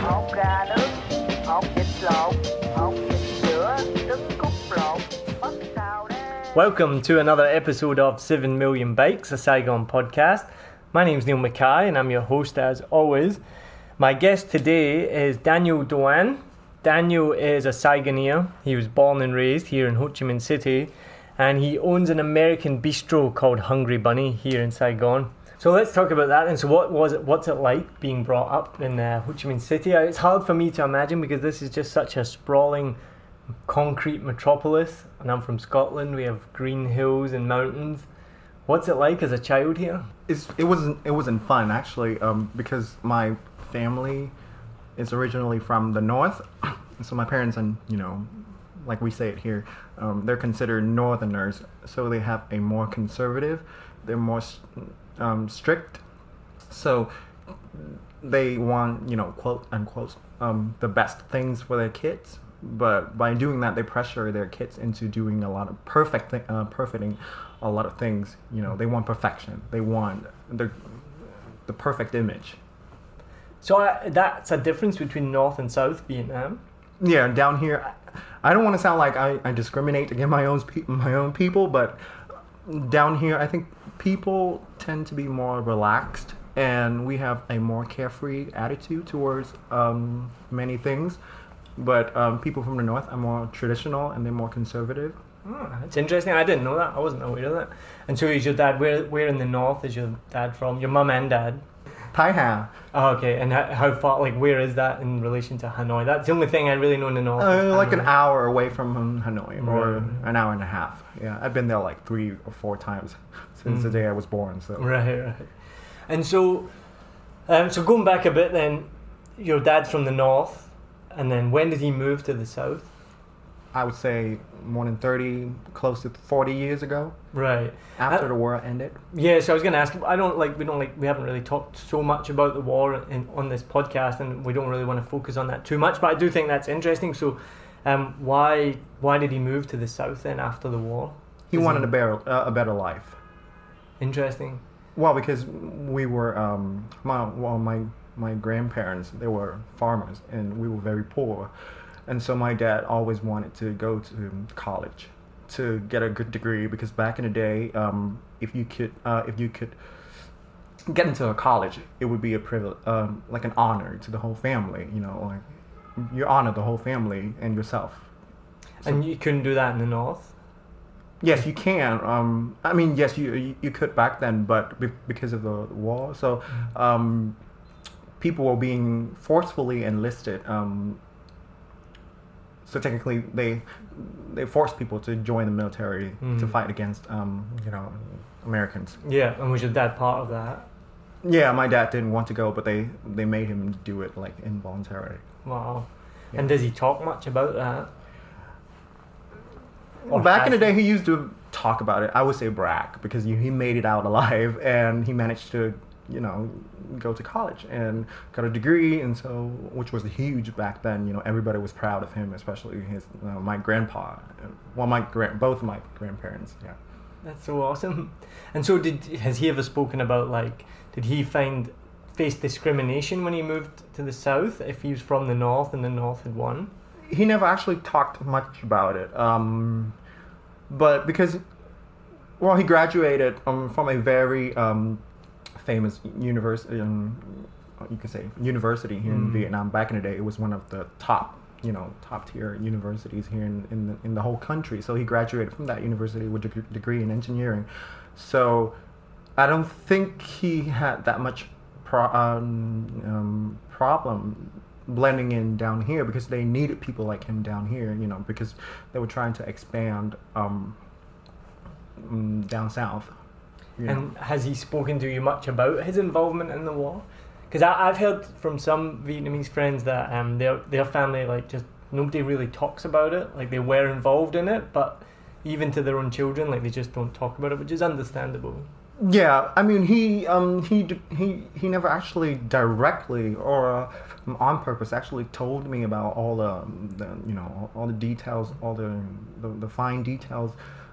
Hột gà nướng, hột vịt lộn, hột vịt sữa, trứng cút lộn, mất xào đen. Welcome to another episode of 7 Million Bikes, a Saigon podcast. My name's Neil Mackay and I'm your host as always. My guest today is Daniel Doan. Daniel is a Saigoneer. He was born and raised here in Ho Chi Minh City, and he owns an American bistro called Hungry Bunny here in Saigon. So let's talk about that. And so what's it like being brought up in Ho Chi Minh City? It's hard for me to imagine because this is just such a sprawling concrete metropolis, and I'm from Scotland. We have green hills and mountains. What's it like as a child here? It wasn't fun actually, because my family is originally from the north, so my parents, and like we say it here, they're considered northerners, so they have a more conservative, they're more strict, so they want, quote unquote, the best things for their kids, but by doing that they pressure their kids into doing a lot of perfecting a lot of things. They want perfection, they want the perfect image. So that's a difference between North and South Vietnam. Yeah, down here, I don't want to sound like I discriminate against my own people, but down here I think people tend to be more relaxed, and we have a more carefree attitude towards many things. But people from the north are more traditional and they're more conservative. Oh, that's interesting. I didn't know that. I wasn't aware of that. And so is your dad, where in the north is your dad from? Your mum and dad? Thai Ha. Oh, okay. And how far, where is that in relation to Hanoi? That's the only thing I really know in the north. Like an hour away from Hanoi, or Right. an hour and a half. Yeah, I've been there like 3 or 4 times since the day I was born. So Right. And so going back a bit then, your dad's from the north, and then when did he move to the south? I would say more than 30, close to 40 years ago, Right. after the war ended. Yeah, so I was going to ask, we haven't really talked so much about the war on this podcast, and we don't really want to focus on that too much, but I do think that's interesting. So why did he move to the south then after the war? He wanted a better life. Interesting. Well, because we were, my grandparents, they were farmers, and we were very poor. And so my dad always wanted to go to college to get a good degree, because back in the day, if you could get into a college, it would be a privilege, like an honor to the whole family. You honor the whole family and yourself. So, And you couldn't do that in the north? yes, you can. Yes, you could back then, but because of the war, so people were being forcefully enlisted. So technically, they forced people to join the military to fight against, Americans. Yeah, and was your dad part of that? Yeah, my dad didn't want to go, but they made him do it involuntarily. Wow. Yeah. And does he talk much about that? Or Back in the has day, he used to talk about it. I would say brag, because he made it out alive, and he managed to, go to college and got a degree, and so, which was huge back then. Everybody was proud of him, especially my grandpa. Well, both of my grandparents. Yeah. That's so awesome. And so has he ever spoken about, did he face discrimination when he moved to the south, if he was from the north and the north had won? He never actually talked much about it, but because, he graduated from a very famous university, you could say university here in Vietnam. Back in the day, it was one of the top tier universities here in the whole country. So he graduated from that university with a degree in engineering. So I don't think he had that much problem blending in down here, because they needed people like him down here, because they were trying to expand down south. And has he spoken to you much about his involvement in the war? Because I've heard from some Vietnamese friends that their family, just nobody really talks about it. They were involved in it, but even to their own children, they just don't talk about it, which is understandable. Yeah, he never actually directly or on purpose actually told me about all the details, all the fine details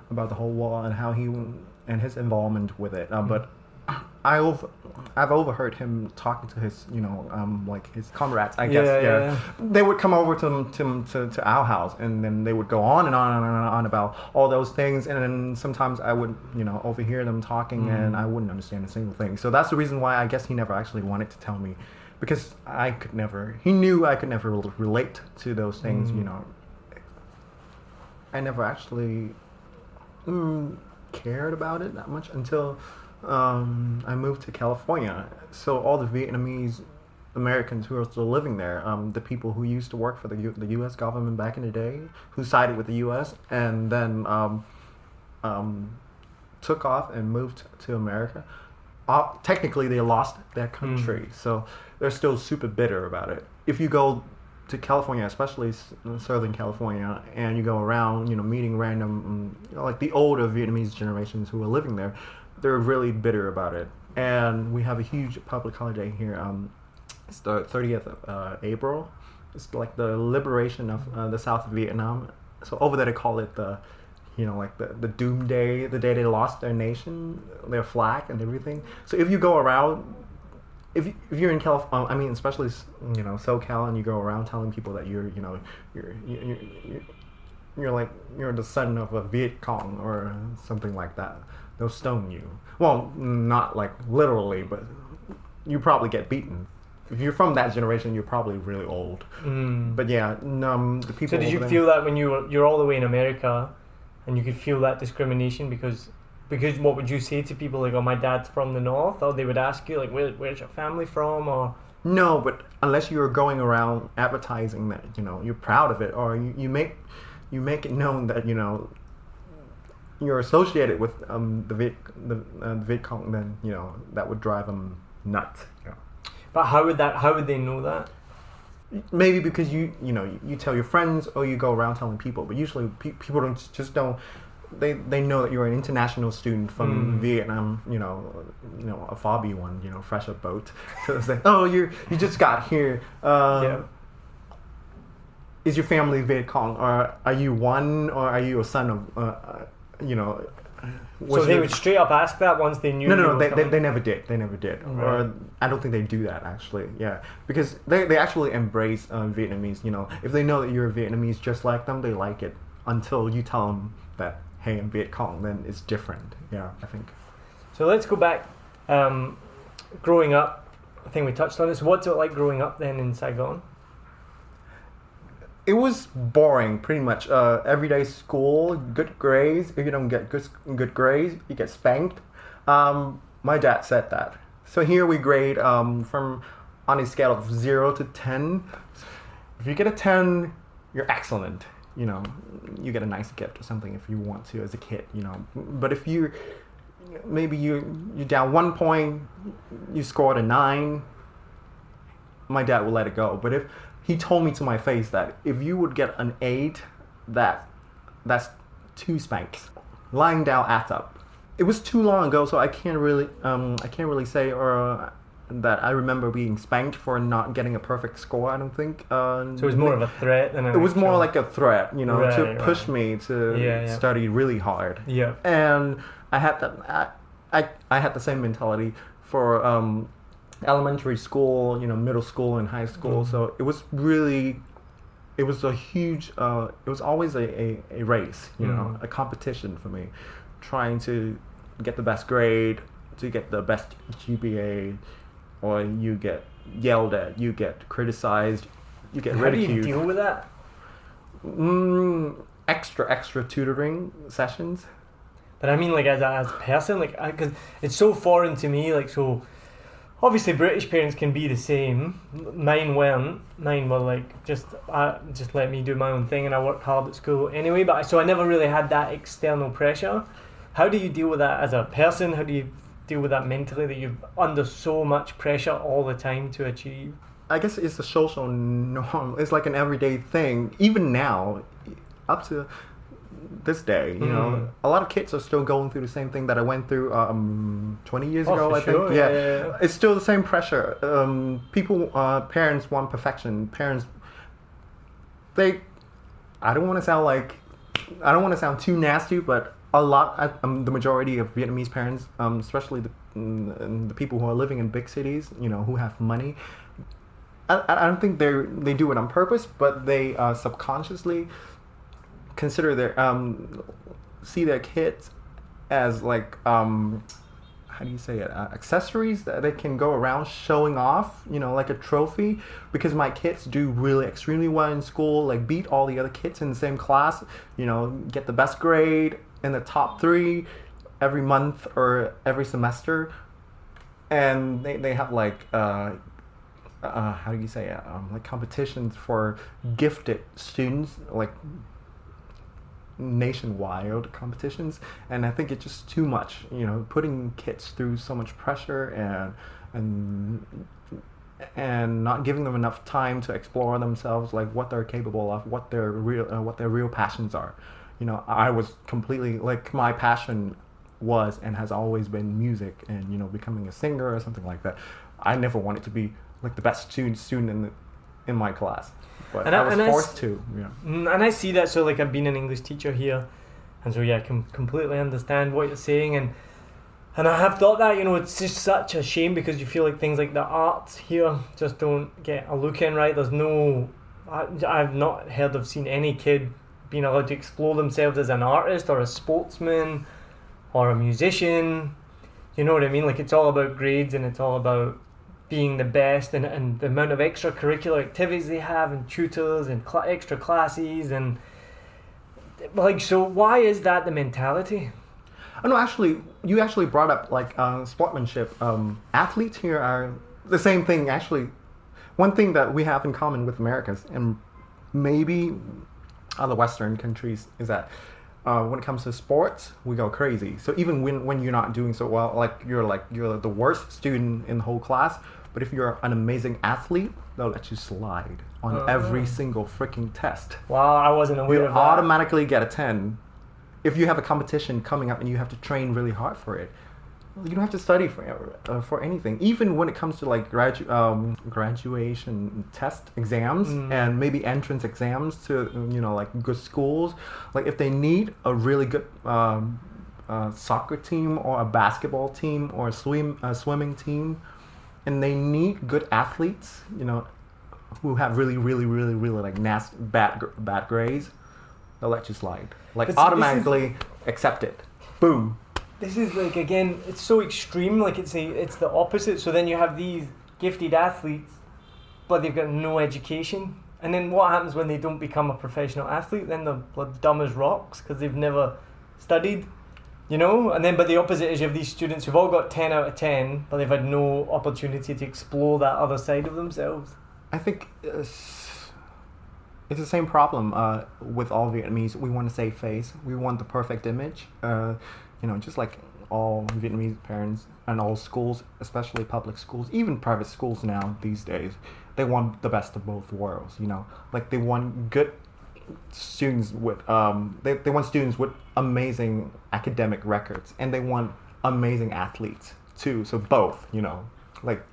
about the whole war and how he and his involvement with it. But I I've overheard him talking to his, like his comrades. I guess, yeah. They would come over to our house, and then they would go on and on and on and on about all those things. And then sometimes I would, overhear them talking, and I wouldn't understand a single thing. So that's the reason why I guess he never actually wanted to tell me, because he knew I could never relate to those things. I never actually cared about it that much until I moved to California. So all the Vietnamese Americans who are still living there, the people who used to work for the U.S. government back in the day, who sided with the U.S. and then took off and moved to America, technically they lost their country. So they're still super bitter about it. If you go to California, especially Southern California, and you go around, meeting random, like the older Vietnamese generations who are living there, they're really bitter about it. And we have a huge public holiday here. It's the 30th of April. It's like the liberation of the South of Vietnam. So over there they call it the doomsday, the day they lost their nation, their flag and everything. So if you go around, if you're in California, especially SoCal, and you go around telling people that you're the son of a Viet Cong or something like that, they'll stone you. Well, not like literally, but you probably get beaten. If you're from that generation, you're probably really old. But yeah, the people. So did you feel that when you're all the way in America, and you could feel that discrimination because what would you say to people like, oh, my dad's from the north, or they would ask you like, where's your family from, or? No, but unless you're going around advertising that you're proud of it, or you make it known that you're associated with the Viet Cong, then that would drive them nuts. But how would they know that? Maybe because you tell your friends, or you go around telling people. But usually people don't. They know that you're an international student from Vietnam, a fobby one, fresh up boat. So it's like, oh, you just got here. Is your family Viet Cong, or are you one, or are you a son of, So they would straight up ask that once they knew. No, they never did. They never did. Right. Or I don't think they do that actually. Yeah, because they actually embrace Vietnamese. If they know that you're Vietnamese just like them, they like it until you tell them that, hey, I'm Viet Cong, then it's different. Yeah, I think. So let's go back. Growing up, I think we touched on this. What's it like growing up then in Saigon? It was boring, pretty much. Everyday school, good grades. If you don't get good grades, you get spanked. My dad said that. So here we grade from on a scale of 0 to 10. If you get a 10, you're excellent. You get a nice gift or something if you want to as a kid. But if you're down 1 point, you scored a 9. My dad will let it go. But if he told me to my face that if you would get an 8, that's 2 spanks. Lying down adds up. It was too long ago, so I can't really say that I remember being spanked for not getting a perfect score. I don't think. So it was more of a threat than it was more like a threat, to push me to study really hard. Yeah. And I had that. I had the same mentality for elementary school, middle school and high school. So it was a huge, it was always a race, a competition for me, trying to get the best grade, to get the best GPA, or you get yelled at, you get criticized, you get ridiculed. How do you deal with that? Extra tutoring sessions. But I mean, like as a person, like, because it's so foreign to me, like, so obviously British parents can be the same. Mine weren't. Mine were like, just let me do my own thing, and I worked hard at school anyway. But so I never really had that external pressure. How do you deal with that as a person? How do you deal with that mentally, that you're under so much pressure all the time to achieve? I guess it's a social norm. It's like an everyday thing. Even now, up to this day, a lot of kids are still going through the same thing that I went through 20 years ago, I think. Yeah. It's still the same pressure. Parents want perfection. Parents, I don't want to sound too nasty, but the majority of Vietnamese parents, especially and the people who are living in big cities, who have money, I don't think they do it on purpose, but they subconsciously consider see their kids as like how do you say it, accessories that they can go around showing off, like a trophy, because my kids do really extremely well in school, like beat all the other kids in the same class, get the best grade in the top 3 every month or every semester, and they have like how do you say it, like competitions for gifted students, like nationwide competitions, and I think it's just too much, putting kids through so much pressure and not giving them enough time to explore themselves, like what they're capable of, what their real passions are. I was completely like, my passion was and has always been music, and becoming a singer or something like that. I never wanted to be like the best student in my class. But I was forced to, And I see that, so like I've been an English teacher here, and so I can completely understand what you're saying, and I have thought that, it's just such a shame, because you feel like things like the arts here just don't get a look in, right? There's no, I've not heard of seen any kid being allowed to explore themselves as an artist or a sportsman or a musician, you know what I mean? Like, it's all about grades, and it's all about being the best, and the amount of extracurricular activities they have, and tutors and extra classes, and like, so why is that the mentality? Oh no, actually, you actually brought up like sportsmanship. Athletes here are the same thing. Actually, one thing that we have in common with Americans and maybe other Western countries is that when it comes to sports, we go crazy. So even when you're not doing so well, like you're the worst student in the whole class, but if you're an amazing athlete, they'll let you slide on every single freaking test. Wow, I wasn't aware of that. You automatically get a 10. If you have a competition coming up and you have to train really hard for it, you don't have to study for anything. Even when it comes to like graduation test exams and maybe entrance exams to like good schools, like if they need a really good soccer team or a basketball team or a swimming team, and they need good athletes, who have really like nasty bad grades, they'll let you slide. Like automatically accept it. Boom. This is like, again, it's so extreme, like it's the opposite. So then you have these gifted athletes, but they've got no education. And then what happens when they don't become a professional athlete? Then they're dumb as rocks because they've never studied, And then, but the opposite is you have these students who've all got 10 out of 10, but they've had no opportunity to explore that other side of themselves. I think it's the same problem with all Vietnamese. We want to save face. We want the perfect image. Just like all Vietnamese parents and all schools, especially public schools, even private schools now these days, they want the best of both worlds. Like they want good students with they want students with amazing academic records, and they want amazing athletes too. So both, like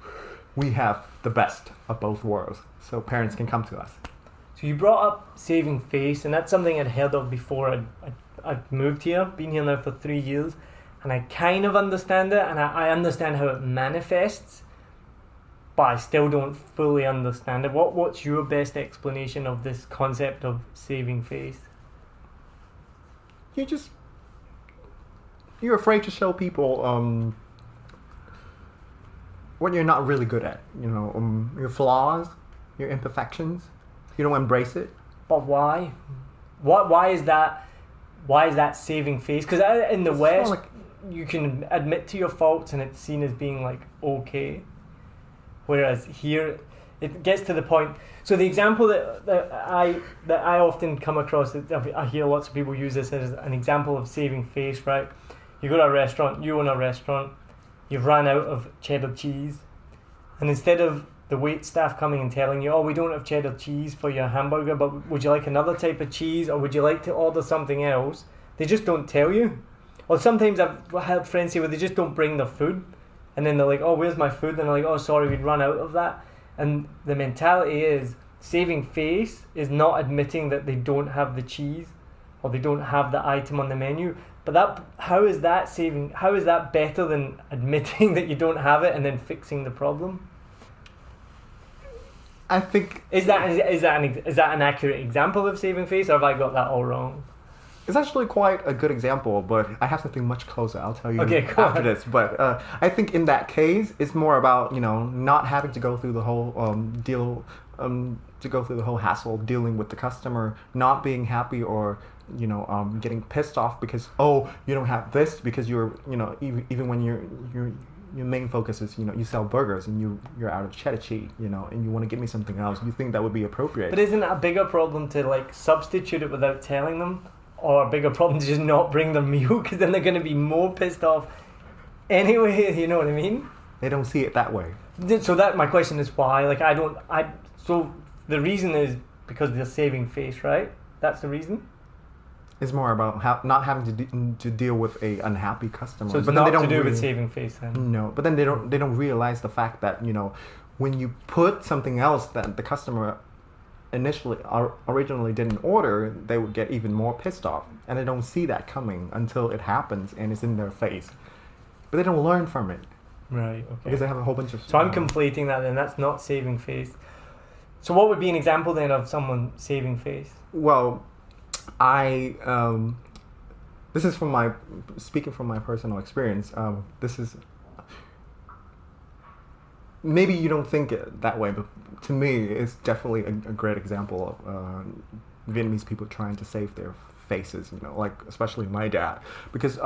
we have the best of both worlds, so parents can come to us. So you brought up saving face, and that's something I'd heard of before I'd moved here, been here now for 3 years, and I kind of understand it, and I understand how it manifests, but I still don't fully understand it. What's your best explanation of this concept of saving face? You're afraid to show people what you're not really good at, your flaws, your imperfections. You don't embrace it. But why? Why is that? Why is that saving face? Because in the West, you can admit to your faults and it's seen as being like okay, whereas here, it gets to the point. So the example that I often come across, I hear lots of people use this as an example of saving face. Right? You go to a restaurant, you own a restaurant, you've ran out of cheddar cheese, and instead of the wait staff coming and telling you, we don't have cheddar cheese for your hamburger, but would you like another type of cheese, or would you like to order something else? They just don't tell you. Or sometimes I've had friends say, they just don't bring their food, and then they're like, where's my food? And they're like, sorry, we'd run out of that. And the mentality is, saving face is not admitting that they don't have the cheese, or they don't have the item on the menu. But how is that better than admitting that you don't have it and then fixing the problem? I think Is that an accurate example of saving face, or have I got that all wrong? it's actually quite a good example, but I have something much closer. I'll tell you go after on. this. But I think in that case, it's more about not having to go through the whole to go through the whole hassle of dealing with the customer not being happy or getting pissed off because you don't have this because you're even when your main focus is you sell burgers and you're out of cheddar cheese and you want to give me something else, you think that would be appropriate. But isn't it a bigger problem to like substitute it without telling them, or a bigger problem to just not bring their meal because then they're going to be more pissed off anyway? You know what I mean? They don't see it that way. So that my question is why? Like so the reason is because they're saving face, right? That's the reason. It's more about not having to deal with a unhappy customer. So it's but not then they don't to do really, with saving face then. No, but then they don't realize the fact that when you put something else that the customer originally didn't order, they would get even more pissed off, and they don't see that coming until it happens and it's in their face. But they don't learn from it. Right. Okay. Because they have a whole bunch of. So I'm conflating that. Then that's not saving face. So what would be an example then of someone saving face? Well, this is speaking from my personal experience. This is maybe you don't think it that way, but to me, it's definitely a great example of Vietnamese people trying to save their faces. Like especially my dad, because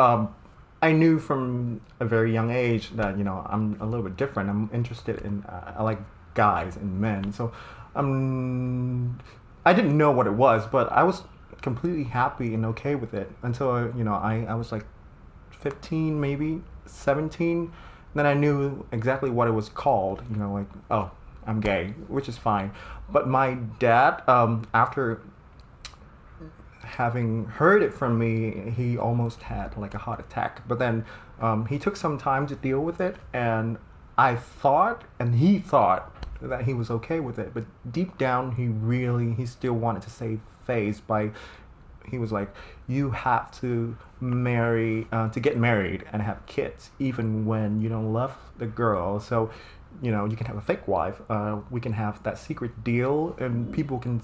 I knew from a very young age that I'm a little bit different. I'm interested in I like guys and men, so I didn't know what it was, but I was completely happy and okay with it until I was like 15, maybe 17. Then I knew exactly what it was called. Like, oh, I'm gay, which is fine. But my dad, after having heard it from me, he almost had like a heart attack. But then he took some time to deal with it, and I thought, and he thought that he was okay with it. But deep down, he still wanted to save face he was like, you have to to get married and have kids, even when you don't love the girl. So, you can have a fake wife. We can have that secret deal, and people can,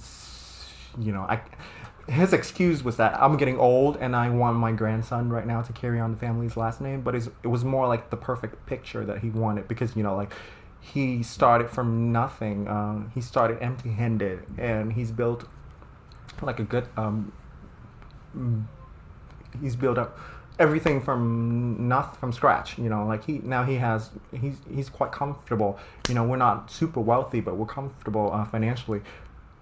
his excuse was that I'm getting old and I want my grandson right now to carry on the family's last name. But it was more like the perfect picture that he wanted because, he started from nothing. He started empty-handed, and he's built like a good he's built up everything from scratch. Like he's quite comfortable. We're not super wealthy, but we're comfortable financially.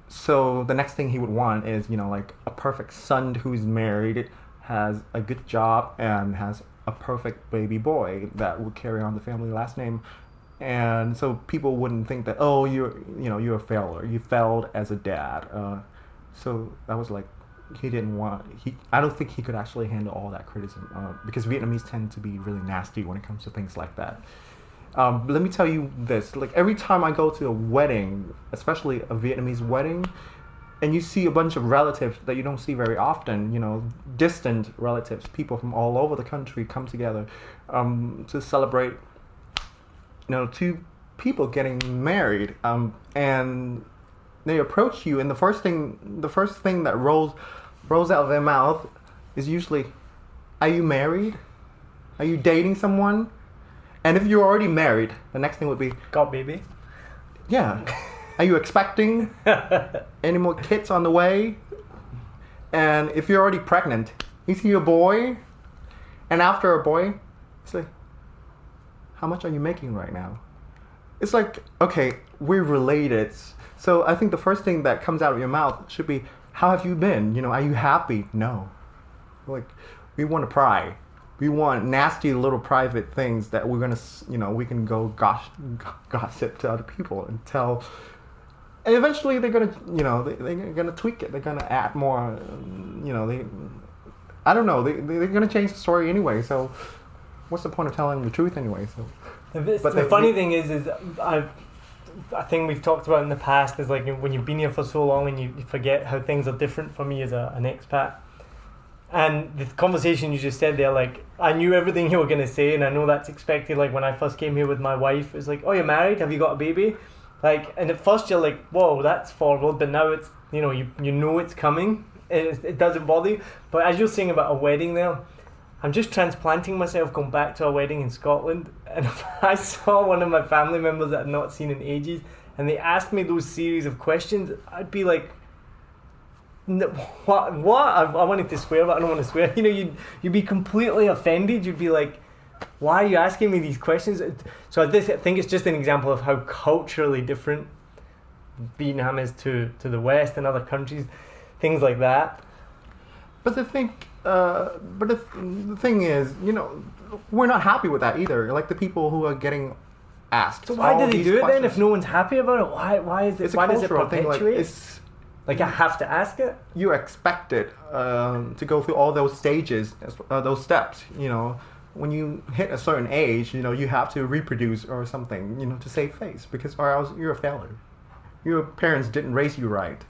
So the next thing he would want is like a perfect son who's married, has a good job, and has a perfect baby boy that would carry on the family last name. And so people wouldn't think that, oh, you're a failure. You failed as a dad. So that was like, I don't think he could actually handle all that criticism because Vietnamese tend to be really nasty when it comes to things like that. But let me tell you this, like every time I go to a wedding, especially a Vietnamese wedding, and you see a bunch of relatives that you don't see very often, distant relatives, people from all over the country come together to celebrate two people getting married, and they approach you, and the first thing that rolls out of their mouth is usually, "Are you married? Are you dating someone?" And if you're already married, the next thing would be, "Got baby?" Yeah. Are you expecting any more kids on the way? And if you're already pregnant, is he a boy? And after a boy, it's like, how much are you making right now? It's like, okay, we're related. So I think the first thing that comes out of your mouth should be, how have you been? Are you happy? No. Like, we want to pry. We want nasty little private things that we're going to, we can go gossip to other people and tell. And eventually they're going to, they're going to tweak it. They're going to add more, I don't know. They're going to change the story anyway. So what's the point of telling the truth anyway? So, the funny thing is I think we've talked about in the past is like when you've been here for so long and you forget how things are different for me as an expat. And the conversation you just said there, like, I knew everything you were going to say, and I know that's expected. Like, when I first came here with my wife, it's like, oh, you're married? Have you got a baby? Like, and at first you're like, whoa, that's forward, but now it's, you know it's coming. It doesn't bother you. But as you're saying about a wedding there, I'm just transplanting myself, going back to a wedding in Scotland, and if I saw one of my family members that I'd not seen in ages, and they asked me those series of questions, I'd be like, what? I wanted to swear, but I don't want to swear. You know, you'd be completely offended. You'd be like, why are you asking me these questions? So I think it's just an example of how culturally different Vietnam is to the West and other countries, things like that. But the thing is, you know, we're not happy with that either. Like the people who are getting asked. So why all do they these do it questions. then if no one's happy about it? Why is it? It's a why does it cultural thing. perpetuate? Like I have to ask it? You're expected to go through all those stages, those steps, you know. When you hit a certain age, you know, you have to reproduce or something, you know, to save face, because or else you're a failure. Your parents didn't raise you right.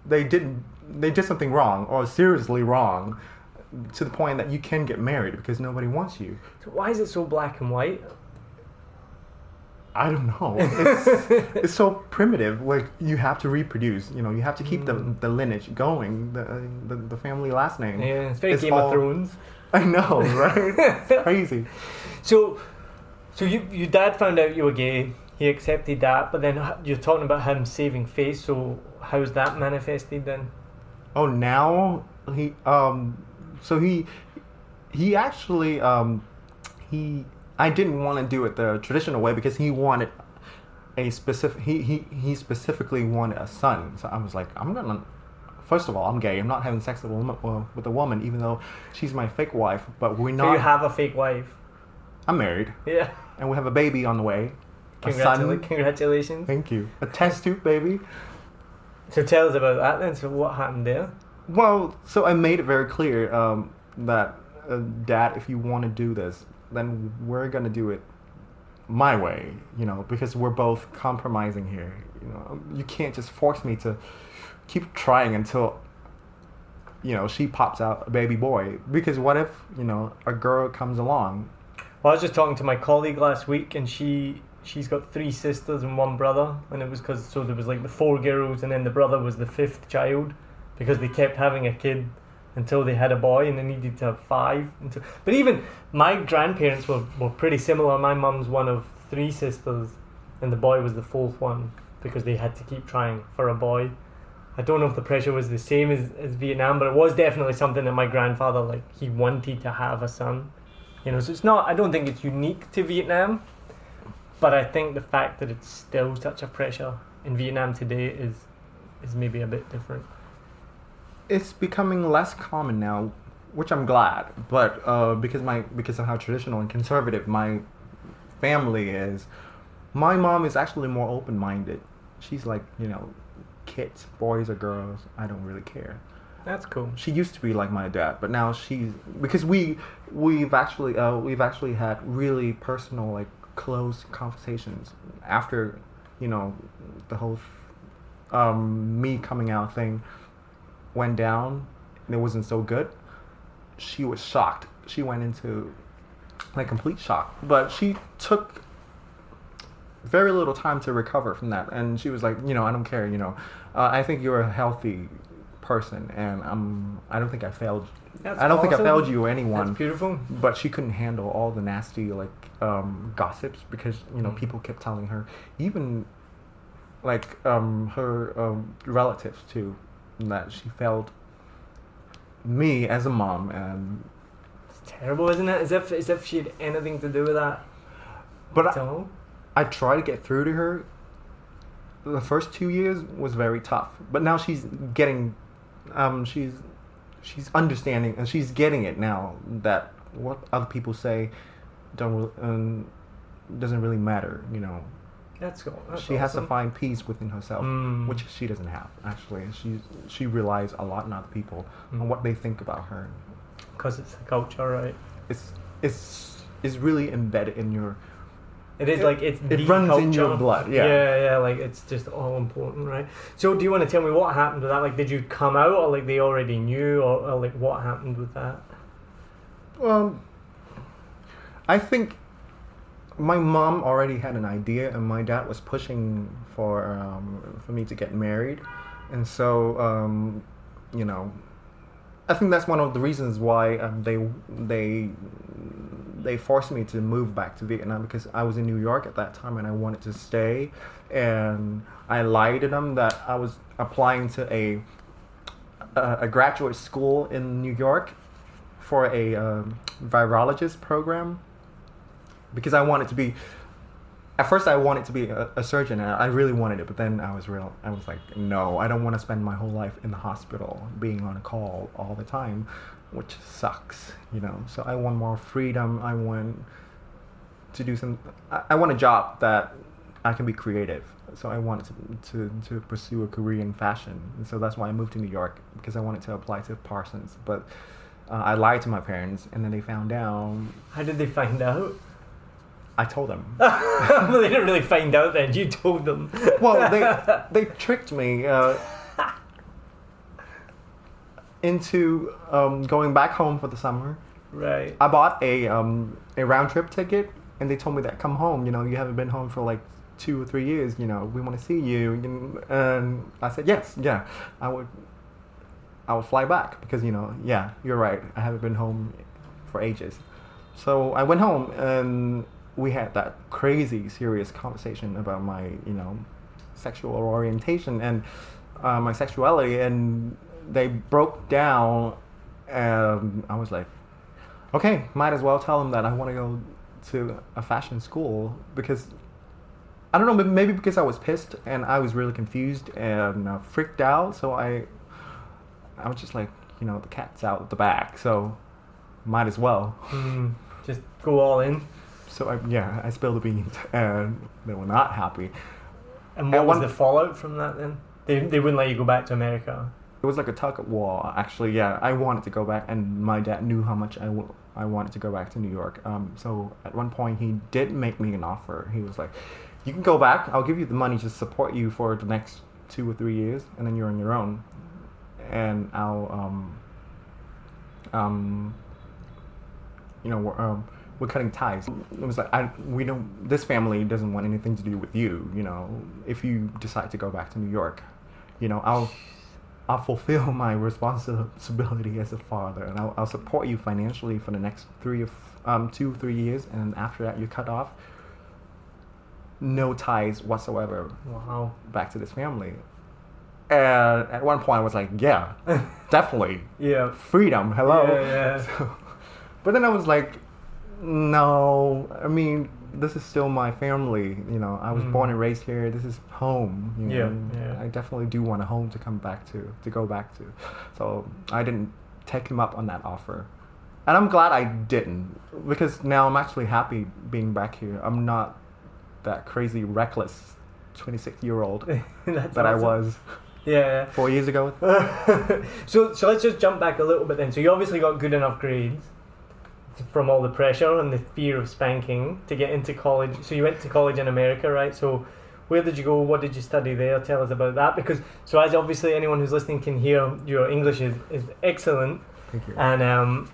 They did something wrong or seriously wrong to the point that you can get married because nobody wants you. So why is it so black and white? I don't know. It's so primitive. Like you have to reproduce. You know, you have to keep the lineage going, the family last name. Yeah, it's very Game of Thrones. I know, right? It's crazy. So your dad found out you were gay. He accepted that, but then you're talking about him saving face. So how's that manifested then? Oh, now he actually I didn't want to do it the traditional way because he wanted a specific he specifically wanted a son. So I was like, first of all, I'm gay. I'm not having sex with a woman, even though she's my fake wife. But we're not. So you have a fake wife? I'm married. Yeah. And we have a baby on the way. A son. Congratulations. Thank you. A test tube baby. So tell us about that then. So what happened there? Well, so I made it very clear that, Dad, if you want to do this, then we're going to do it my way, you know, because we're both compromising here. You know, you can't just force me to keep trying until, you know, she pops out a baby boy. Because what if, you know, a girl comes along? Well, I was just talking to my colleague last week, and she's got 3 sisters and 1 brother, and it was because there was like the 4 girls, and then the brother was the 5th child, because they kept having a kid until they had a boy, and they needed to have 5. But even my grandparents were pretty similar. My mum's one of 3 sisters, and the boy was the 4th one, because they had to keep trying for a boy. I don't know if the pressure was the same as Vietnam, but it was definitely something that my grandfather, like, he wanted to have a son. You know, so it's not, I don't think it's unique to Vietnam, but I think the fact that it's still such a pressure in Vietnam today is maybe a bit different. It's becoming less common now, which I'm glad. But because of how traditional and conservative my family is, my mom is actually more open-minded. She's like, you know, kids, boys or girls, I don't really care. That's cool. She used to be like my dad, but now because we've actually had really personal, like, close conversations after, you know, the whole me coming out thing went down and it wasn't so good. She was shocked. She went into like complete shock, but she took very little time to recover from that, and she was like, you know, I don't care, you know, I think you're a healthy person, and I don't think I failed. I don't think I failed you or anyone. That's beautiful. But she couldn't handle all the nasty, like, gossips, because, you know, people kept telling her, even like her relatives too, that she failed me as a mom. And it's terrible, isn't it? As if she had anything to do with that. But I tried to get through to her. The first 2 years was very tough, but now she's getting, she's understanding, and she's getting it now that what other people say doesn't really matter, you know. That's cool. She has to find peace within herself, which she doesn't have, actually. She relies a lot on other people, on what they think about her. Because it's the culture, right? It's really embedded in your It is like it's it runs in your culture. blood. Yeah. Yeah, like it's just all important, right? So do you want to tell me what happened with that? Like, did you come out, or like they already knew, or like what happened with that? Well, I think my mom already had an idea, and my dad was pushing for me to get married, and so you know, I think that's one of the reasons why they forced me to move back to Vietnam, because I was in New York at that time and I wanted to stay, and I lied to them that I was applying to a graduate school in New York for a virologist program, because I wanted to be. At first, I wanted to be a surgeon, and I really wanted it. But then I was like, no, I don't want to spend my whole life in the hospital, being on a call all the time, which sucks, you know. So I want more freedom. I want to do I want a job that I can be creative. So I wanted to pursue a career in fashion, and so that's why I moved to New York, because I wanted to apply to Parsons. But I lied to my parents, and then they found out. How did they find out? I told them. Well, they didn't really find out then. You told them. Well, they tricked me into going back home for the summer. Right. I bought a round trip ticket, and they told me that come home. You know, you haven't been home for like 2 or 3 years. You know, we want to see you. And I said yes, yeah, I would fly back, because you know, yeah, you're right. I haven't been home for ages. So I went home, and we had that crazy serious conversation about my, you know, sexual orientation and my sexuality, and they broke down, and I was like, okay, might as well tell them that I want to go to a fashion school, because I don't know, maybe because I was pissed and I was really confused and freaked out, so I was just like, you know, the cat's out of the bag, so might as well. Just go all in. So I spilled the beans, and they were not happy. And what was the fallout from that then? They wouldn't let you go back to America. It was like a tug of war, actually. Yeah, I wanted to go back, and my dad knew how much I wanted to go back to New York. So at one point he did make me an offer. He was like, "You can go back. I'll give you the money to support you for the next 2 or 3 years, and then you're on your own. And I'll you know, we're cutting ties." It was like, this family doesn't want anything to do with you, you know. If you decide to go back to New York, you know, I'll fulfill my responsibility as a father, and I'll support you financially for the next 2 or 3 years, and after that you're cut off. No ties whatsoever. Wow. Back to this family. And at one point I was like, yeah, definitely. Yeah. Freedom, hello. Yeah. So, but then I was like, no, I mean, this is still my family, you know. I was born and raised here. This is home, you know. Yeah. I definitely do want a home to come back to go back to. So I didn't take him up on that offer. And I'm glad I didn't, because now I'm actually happy being back here. I'm not that crazy reckless 26-year-old that I was. Yeah. 4 years ago. So let's just jump back a little bit then. So you obviously got good enough grades from all the pressure and the fear of spanking to get into college. So you went to college in America, right? So where did you go? What did you study there? Tell us about that. Because, so as obviously anyone who's listening can hear, your English is excellent. Thank you. And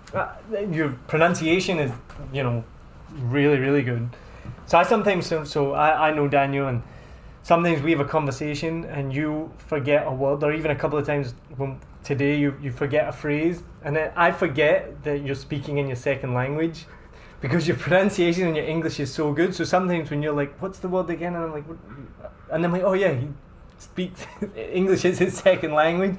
your pronunciation is, you know, really, really good. So I sometimes, I know Daniel, and sometimes we have a conversation and you forget a word, or even a couple of times today you forget a phrase, and then I forget that you're speaking in your second language, because your pronunciation in your English is so good. So sometimes when you're like, what's the word again? And I'm like, what? And I'm like, oh yeah, he speaks English is his second language.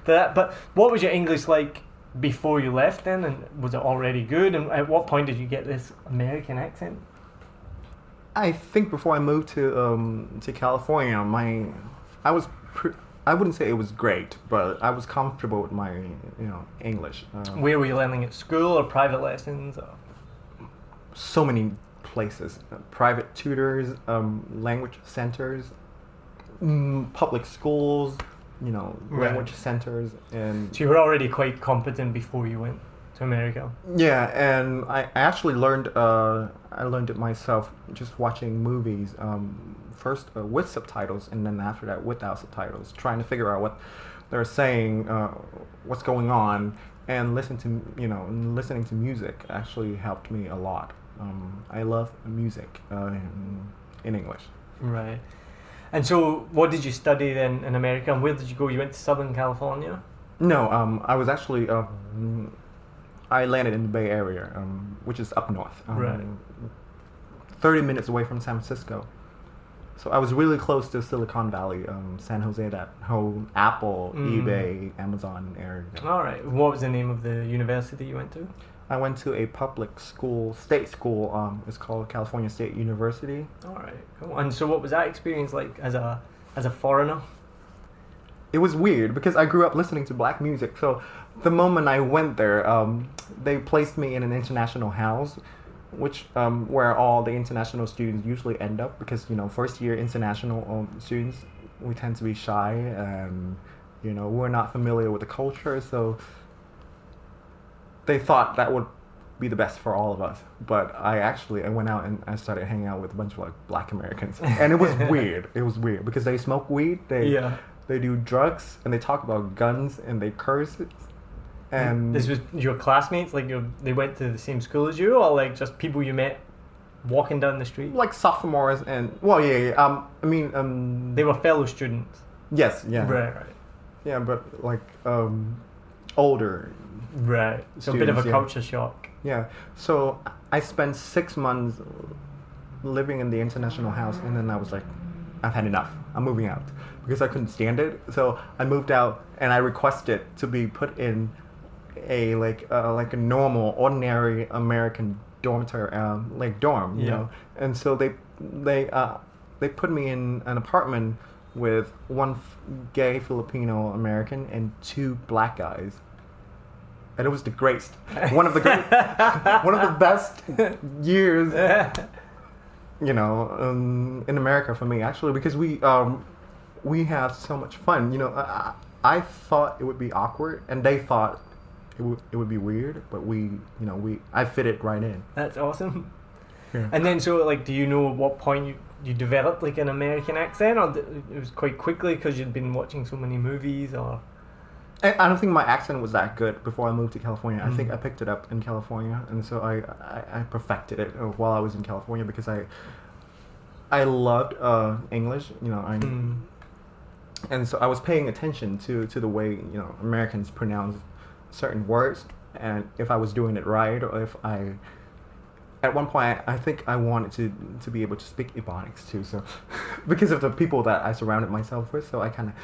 But what was your English like before you left then, and was it already good? And at what point did you get this American accent? I think before I moved to California, I wouldn't say it was great, but I was comfortable with my, you know, English. Where were you learning, at school or private lessons? Or? So many places, private tutors, language centers, public schools, you know, language centers, and so you were already quite competent before you went to America. Yeah, and I actually learned. I learned it myself just watching movies. First with subtitles, and then after that without subtitles, trying to figure out what they're saying, what's going on, and listening to music actually helped me a lot. I love music in English. Right. And so, what did you study then in America, and where did you go? You went to Southern California? No, I was actually I landed in the Bay Area, which is up north, Right. 30 minutes away from San Francisco. So I was really close to Silicon Valley, San Jose, that whole Apple, eBay, Amazon area. All right. What was the name of the university you went to? I went to a public school, state school. It's called California State University. All right. Cool. And so, what was that experience like as a foreigner? It was weird because I grew up listening to black music. So the moment I went there, they placed me in an international house, which where all the international students usually end up, because first year international students, we tend to be shy, and we're not familiar with the culture, so they thought that would be the best for all of us. But I went out and I started hanging out with a bunch of black Americans, and it was weird. It was weird because they smoke weed, they do drugs, and they talk about guns, and they curse. And this was your classmates, they went to the same school as you, or just people you met walking down the street? Like sophomores, and they were fellow students. Yes, yeah. Right. Yeah, but older. Right. So a bit of a culture shock. Yeah. So I spent 6 months living in the international house, and then I was like, I've had enough. I'm moving out because I couldn't stand it. So I moved out, and I requested to be put in a a normal, ordinary American dormitory, dorm, you know. And so they put me in an apartment with one gay Filipino American and 2 black guys. And it was the greatest, one of the best years, in America for me, actually, because we had so much fun. I thought it would be awkward, and they thought it would be weird, but I fit it right in. That's awesome. Yeah. And then, so do you know at what point you developed an American accent, or it was quite quickly because you'd been watching so many movies, or? I don't think my accent was that good before I moved to California. I think I picked it up in California, and so I perfected it while I was in California, because I loved English, and so I was paying attention to the way Americans pronounce certain words, and if I was doing it right, or if at one point I think I wanted to be able to speak Ebonics too, so because of the people that I surrounded myself with, so I kind of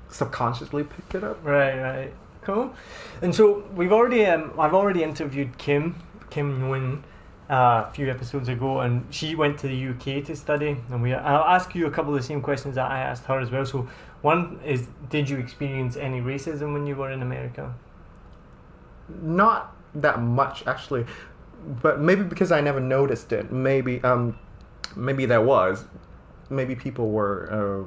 subconsciously picked it up. Right. Cool. And so I've already interviewed Kim Nguyen a few episodes ago, and she went to the UK to study, and I'll ask you a couple of the same questions that I asked her as well. So one is, did you experience any racism when you were in America? Not that much, actually, but maybe because I never noticed it. Maybe there was. Maybe people were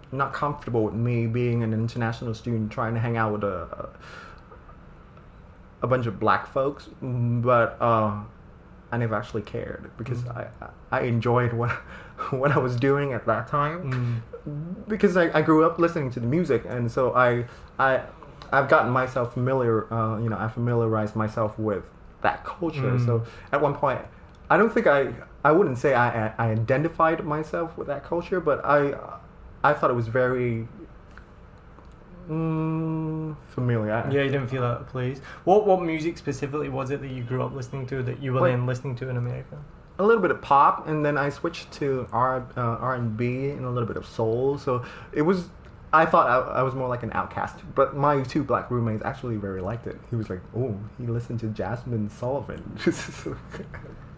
not comfortable with me being an international student trying to hang out with a bunch of black folks, but I never actually cared, because I enjoyed what I was doing at that time, because I grew up listening to the music, and so I've gotten myself familiar, I familiarized myself with that culture. So at one point, I don't think I wouldn't say I identified myself with that culture, but I thought it was very familiar. Yeah, you didn't feel out of place. What music specifically was it that you grew up listening to, that you were then listening to in America? A little bit of pop, and then I switched to R&B and a little bit of soul. So it was. I thought I was more like an outcast, but my 2 black roommates actually very liked it. He was like, "Oh, he listened to Jasmine Sullivan,"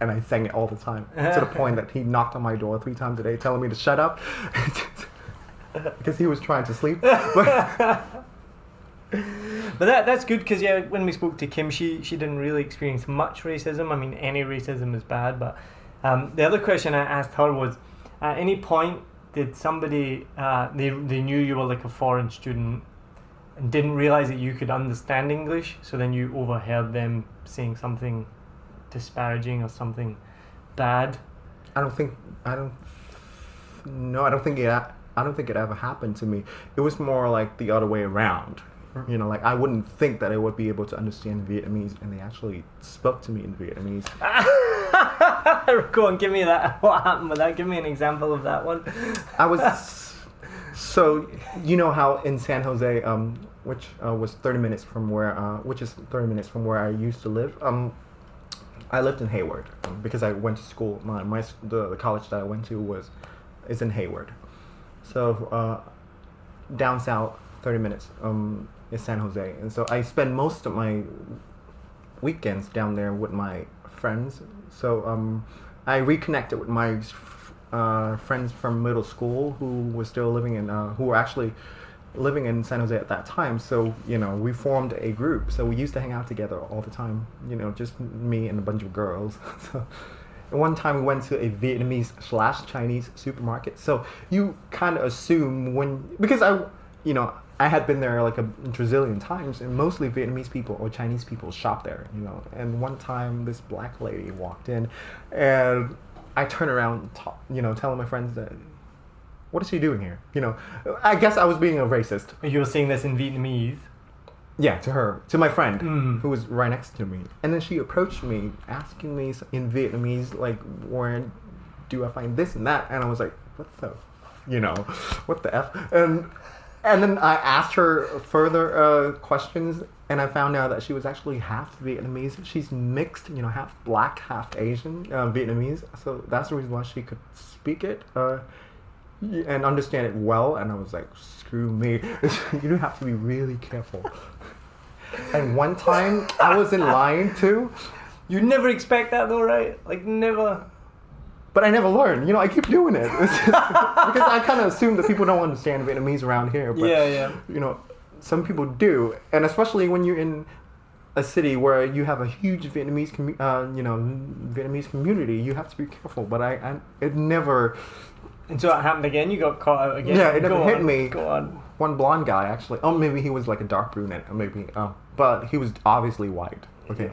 and I sang it all the time, to the point that he knocked on my door 3 times a day, telling me to shut up. Because he was trying to sleep. But that's good, because when we spoke to Kim, she didn't really experience much racism. I mean, any racism is bad, but the other question I asked her was, at any point did somebody they knew you were a foreign student and didn't realize that you could understand English, so then you overheard them saying something disparaging or something bad? I don't think it ever happened to me. It was more like the other way around. You know, like I wouldn't think that I would be able to understand Vietnamese, and they actually spoke to me in Vietnamese. Go on, give me that. What happened with that? Give me an example of that one. I was so you know how in San Jose, which was 30 minutes from where, which is 30 minutes from where I used to live. I lived in Hayward because I went to school. The college that I went to is in Hayward. So down south, 30 minutes is San Jose, and so I spend most of my weekends down there with my friends. So I reconnected with my friends from middle school who were actually living in San Jose at that time. So you know, we formed a group. So we used to hang out together all the time. You know, just me and a bunch of girls. So one time we went to a Vietnamese/Chinese supermarket. So you kind of assume because I had been there like a trazillion times, and mostly Vietnamese people or Chinese people shop there, you know. And one time this black lady walked in, and I turned around, telling my friends that, what is she doing here? You know, I guess I was being a racist. You were saying this in Vietnamese? Yeah, to my friend who was right next to me. And then she approached me, asking me in Vietnamese, like, where do I find this and that? And I was like, what the F? And then I asked her further questions, and I found out that she was actually half Vietnamese. She's mixed, half black, half Asian Vietnamese. So that's the reason why she could speak it and understand it well. And I was like, screw me. You have to be really careful. And one time I was in line too. You never expect that though, right? Like never. But I never learned. I keep doing it. Because I kind of assume that people don't understand Vietnamese around here. But, yeah. Some people do. And especially when you're in a city where you have a huge Vietnamese community, you have to be careful. But it never... And so it happened again? You got caught out again? Yeah, it never hit me. Go on. One blonde guy, actually. Oh, maybe he was like a dark brunette. Maybe. But he was obviously white. Okay.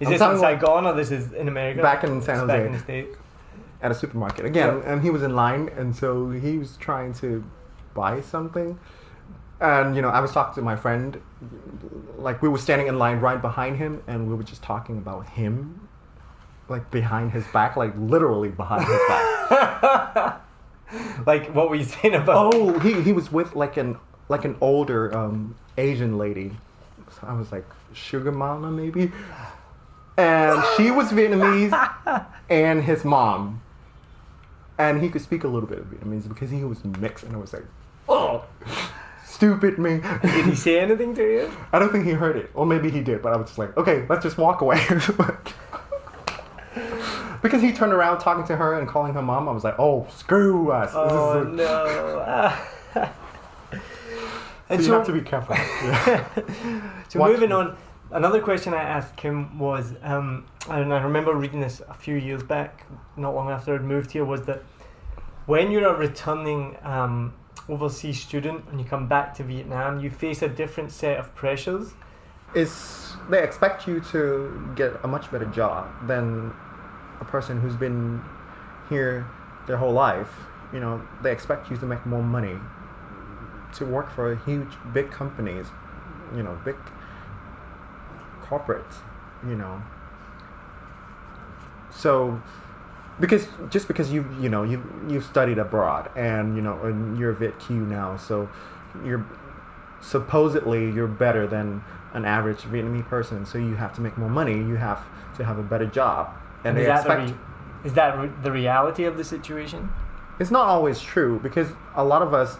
Is this in Saigon or this is in America? Back in San Jose. Back in the States. At a supermarket again, and he was in line, and so he was trying to buy something, and I was talking to my friend, like we were standing in line right behind him, and we were just talking about him, like behind his back, like literally behind his back. Like what were you saying about? Oh, he was with like an older Asian lady, so I was like sugar mama maybe, and she was Vietnamese, and his mom. And he could speak a little bit of Vietnamese because he was mixed, and I was like, oh, stupid me. Did he say anything to you? I don't think he heard it. Or maybe he did, but I was just like, okay, let's just walk away. Because he turned around talking to her and calling her mom. I was like, oh, screw us. Oh, no. And so you have to be careful. Yeah. So moving on. Another question I asked Kim was, and I remember reading this a few years back, not long after I'd moved here, was that when you're a returning overseas student and you come back to Vietnam, you face a different set of pressures. They expect you to get a much better job than a person who's been here their whole life. They expect you to make more money, to work for big companies, big corporates, So, because you've studied abroad and and you're a VitQ now, so you're better than an average Vietnamese person. So you have to make more money. You have to have a better job, and they expect. Is that the reality of the situation? It's not always true because a lot of us.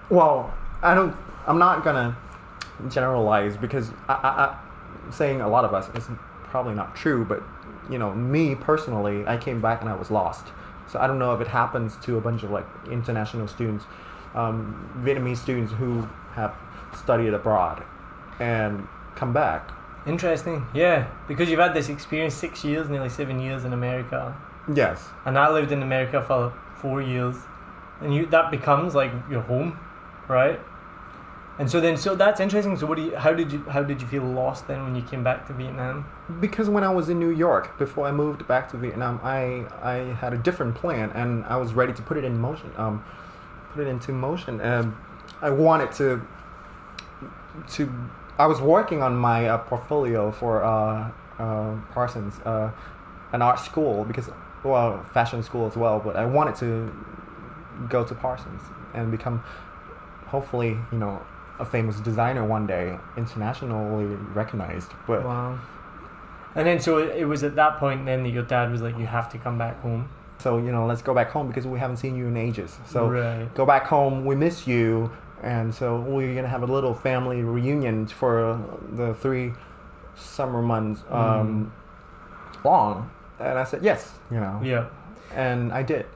Well, I'm not gonna generalize because I saying a lot of us is probably not true, but me personally, I came back and I was lost. So I don't know if it happens to a bunch of like international students, Vietnamese students who have studied abroad and come back. Interesting, yeah, because you've had this experience 6 years, nearly 7 years in America. Yes. And I lived in America for 4 years, and that becomes like your home, right? And so that's interesting. So how did you feel lost then when you came back to Vietnam? Because when I was in New York, before I moved back to Vietnam, I had a different plan, and I was ready to put it in motion. Put it into motion. I wanted to. I was working on my portfolio for Parsons, an art school, fashion school as well. But I wanted to go to Parsons and become, hopefully, a famous designer one day, internationally recognized. But wow. And then so it was at that point then that your dad was like, you have to come back home. So let's go back home because we haven't seen you in ages. So right. Go back home. We miss you, and so we're gonna have a little family reunion for the 3 summer months long. And I said yes. Yeah. And I did.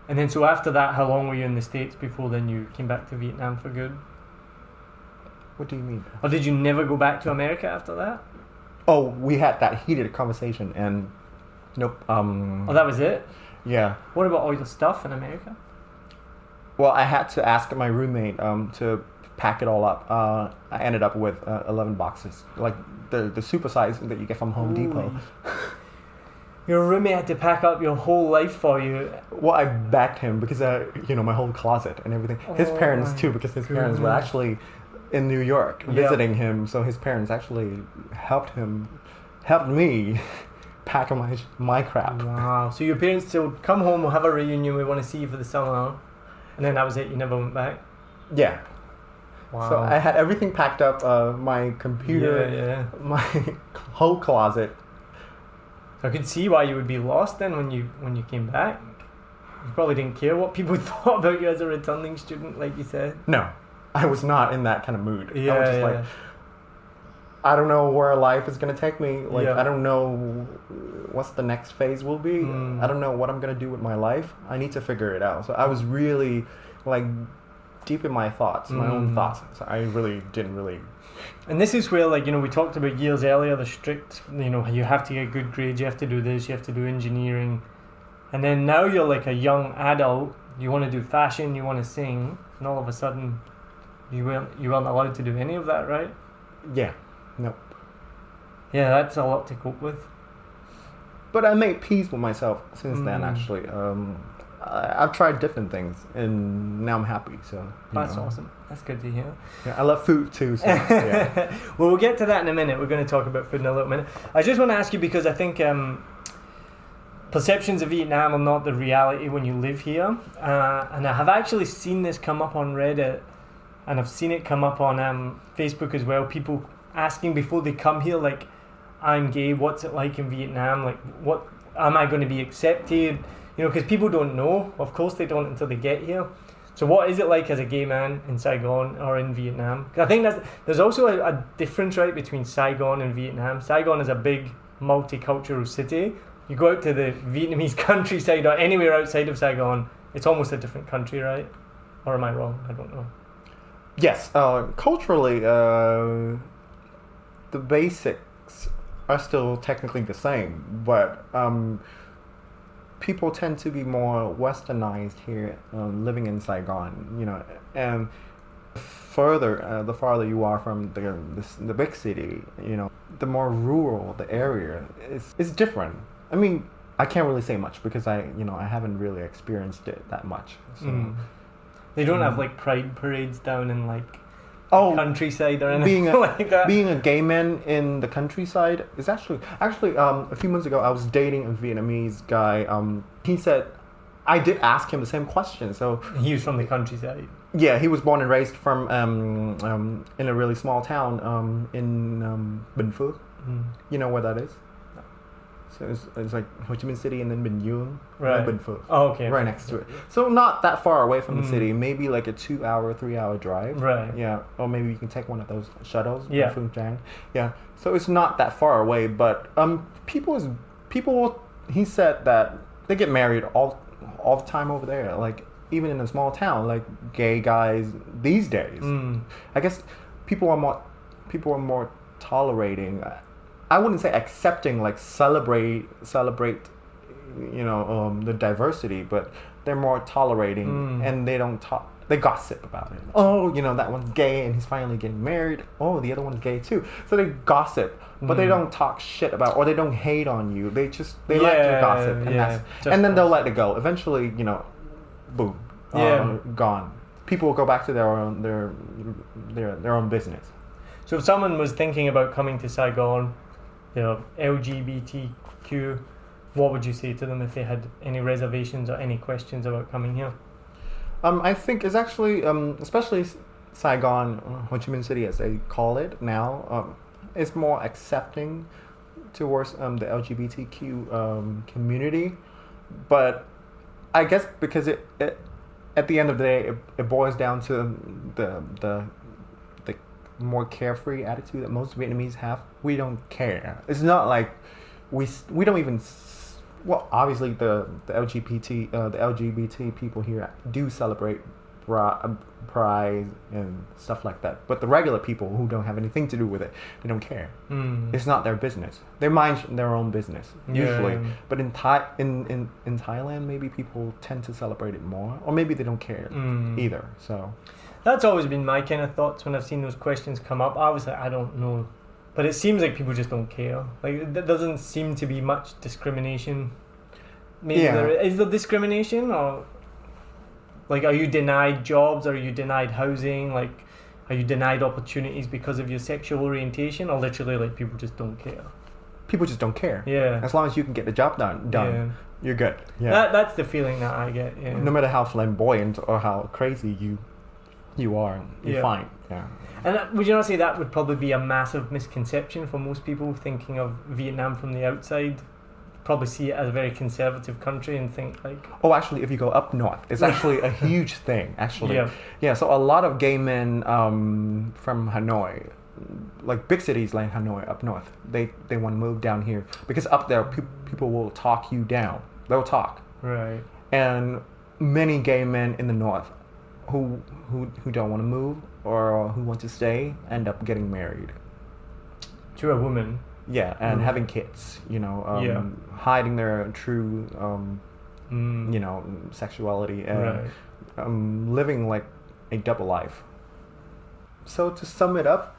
And then so after that, how long were you in the States before then you came back to Vietnam for good? What do you mean? Or did you never go back to America after that? Oh, we had that heated conversation, and nope. Oh, that was it? Yeah. What about all your stuff in America? Well, I had to ask my roommate to pack it all up. I ended up with 11 boxes, like the super size that you get from Home Depot. Your roommate had to pack up your whole life for you. Well, I backed him because my whole closet and everything. His parents too, because his parents were actually in New York visiting him, so his parents actually helped me pack my crap. Wow. So your parents said, come home, we'll have a reunion, we want to see you for the summer. And then that was it, you never went back? Yeah. Wow. So I had everything packed up, my computer, my whole closet. So I could see why you would be lost then when you came back. You probably didn't care what people thought about you as a returning student, like you said. No, I was not in that kind of mood. Yeah, I was just like, I don't know where life is going to take me. Like, I don't know what's the next phase will be. I don't know what I'm going to do with my life. I need to figure it out. So I was really, like, deep in my thoughts, my own thoughts. So I really didn't really... And this is where, like, we talked about years earlier, the strict, you have to get good grades, you have to do this, you have to do engineering. And then now you're like a young adult, you want to do fashion, you want to sing, and all of a sudden you weren't allowed to do any of that, right? Yeah. Nope. Yeah, that's a lot to cope with. But I made peace with myself since then, actually. I've tried different things, and now I'm happy. So that's awesome. That's good to hear. Yeah, I love food too. So, yeah. Well, we'll get to that in a minute. We're going to talk about food in a little minute. I just want to ask you, because I think perceptions of Vietnam are not the reality when you live here. And I have actually seen this come up on Reddit, and I've seen it come up on Facebook as well. People asking before they come here, like, I'm gay, what's it like in Vietnam? Like, what am I going to be accepted? Because people don't know. Of course they don't until they get here. So what is it like as a gay man in Saigon or in Vietnam? 'Cause I think there's also a difference, right, between Saigon and Vietnam. Saigon is a big multicultural city. You go out to the Vietnamese countryside or anywhere outside of Saigon, it's almost a different country, right? Or am I wrong? I don't know. Yes, culturally, the basics are still technically the same, but people tend to be more westernized here, living in Saigon, and the farther you are from the big city, the more rural the area is different. I mean, I can't really say much because I haven't really experienced it that much. So. They don't have like pride parades down in like countryside or anything like that. Being a gay man in the countryside is actually a few months ago I was dating a Vietnamese guy. He said, I did ask him the same question. So he was from the countryside. Yeah, he was born and raised from in a really small town in Bình Phước. You know where that is? So it's like Ho Chi Minh City and then Bình Dương, right? Bình Phước. Oh, okay. Right next to it. So not that far away from the city. Maybe like a 2-hour, 3-hour drive. Right. Yeah. Or maybe you can take one of those shuttles. Yeah. Phuong Trang. Yeah. So it's not that far away, but people. He said that they get married all the time over there. Like even in a small town, like gay guys these days. I guess people are more tolerating. I wouldn't say accepting, like celebrate, the diversity, but they're more tolerating, and they don't they gossip about it. Oh, that one's gay and he's finally getting married. Oh, the other one's gay too. So they gossip, but they don't talk shit about, or they don't hate on you. They like your gossip, and then they'll let it go. Eventually, boom, gone. People will go back to their own business. So if someone was thinking about coming to Saigon, LGBTQ, what would you say to them if they had any reservations or any questions about coming here? I think it's actually, especially Saigon, Ho Chi Minh City as they call it now, is more accepting towards the LGBTQ community. But I guess because it at the end of the day, it boils down to the more carefree attitude that most Vietnamese have. We don't care. It's not like we don't even. Well, obviously the LGBT people here do celebrate pride and stuff like that. But the regular people who don't have anything to do with it, they don't care. It's not their business. They mind their own business usually. But in Thailand, maybe people tend to celebrate it more, or maybe they don't care either. So that's always been my kind of thoughts when I've seen those questions come up. I was like, I don't know. But it seems like people just don't care. Like, there doesn't seem to be much discrimination. Maybe is there discrimination, or like, are you denied jobs? Are you denied housing? Like, are you denied opportunities because of your sexual orientation, or literally like people just don't care? People just don't care. Yeah. As long as you can get the job done, you're good. Yeah. That's the feeling that I get. Yeah. No matter how flamboyant or how crazy you are, you're fine. Yeah. And would you not say that would probably be a massive misconception for most people thinking of Vietnam from the outside? Probably see it as a very conservative country and think like... Oh, actually, if you go up north, it's actually a huge thing, actually. Yeah, so a lot of gay men from Hanoi, like big cities like Hanoi up north, they want to move down here because up there people will talk you down. They'll talk. Right. And many gay men in the north who don't want to move or who want to stay end up getting married to a woman. Yeah, and having kids, hiding their true sexuality and living like a double life. So to sum it up,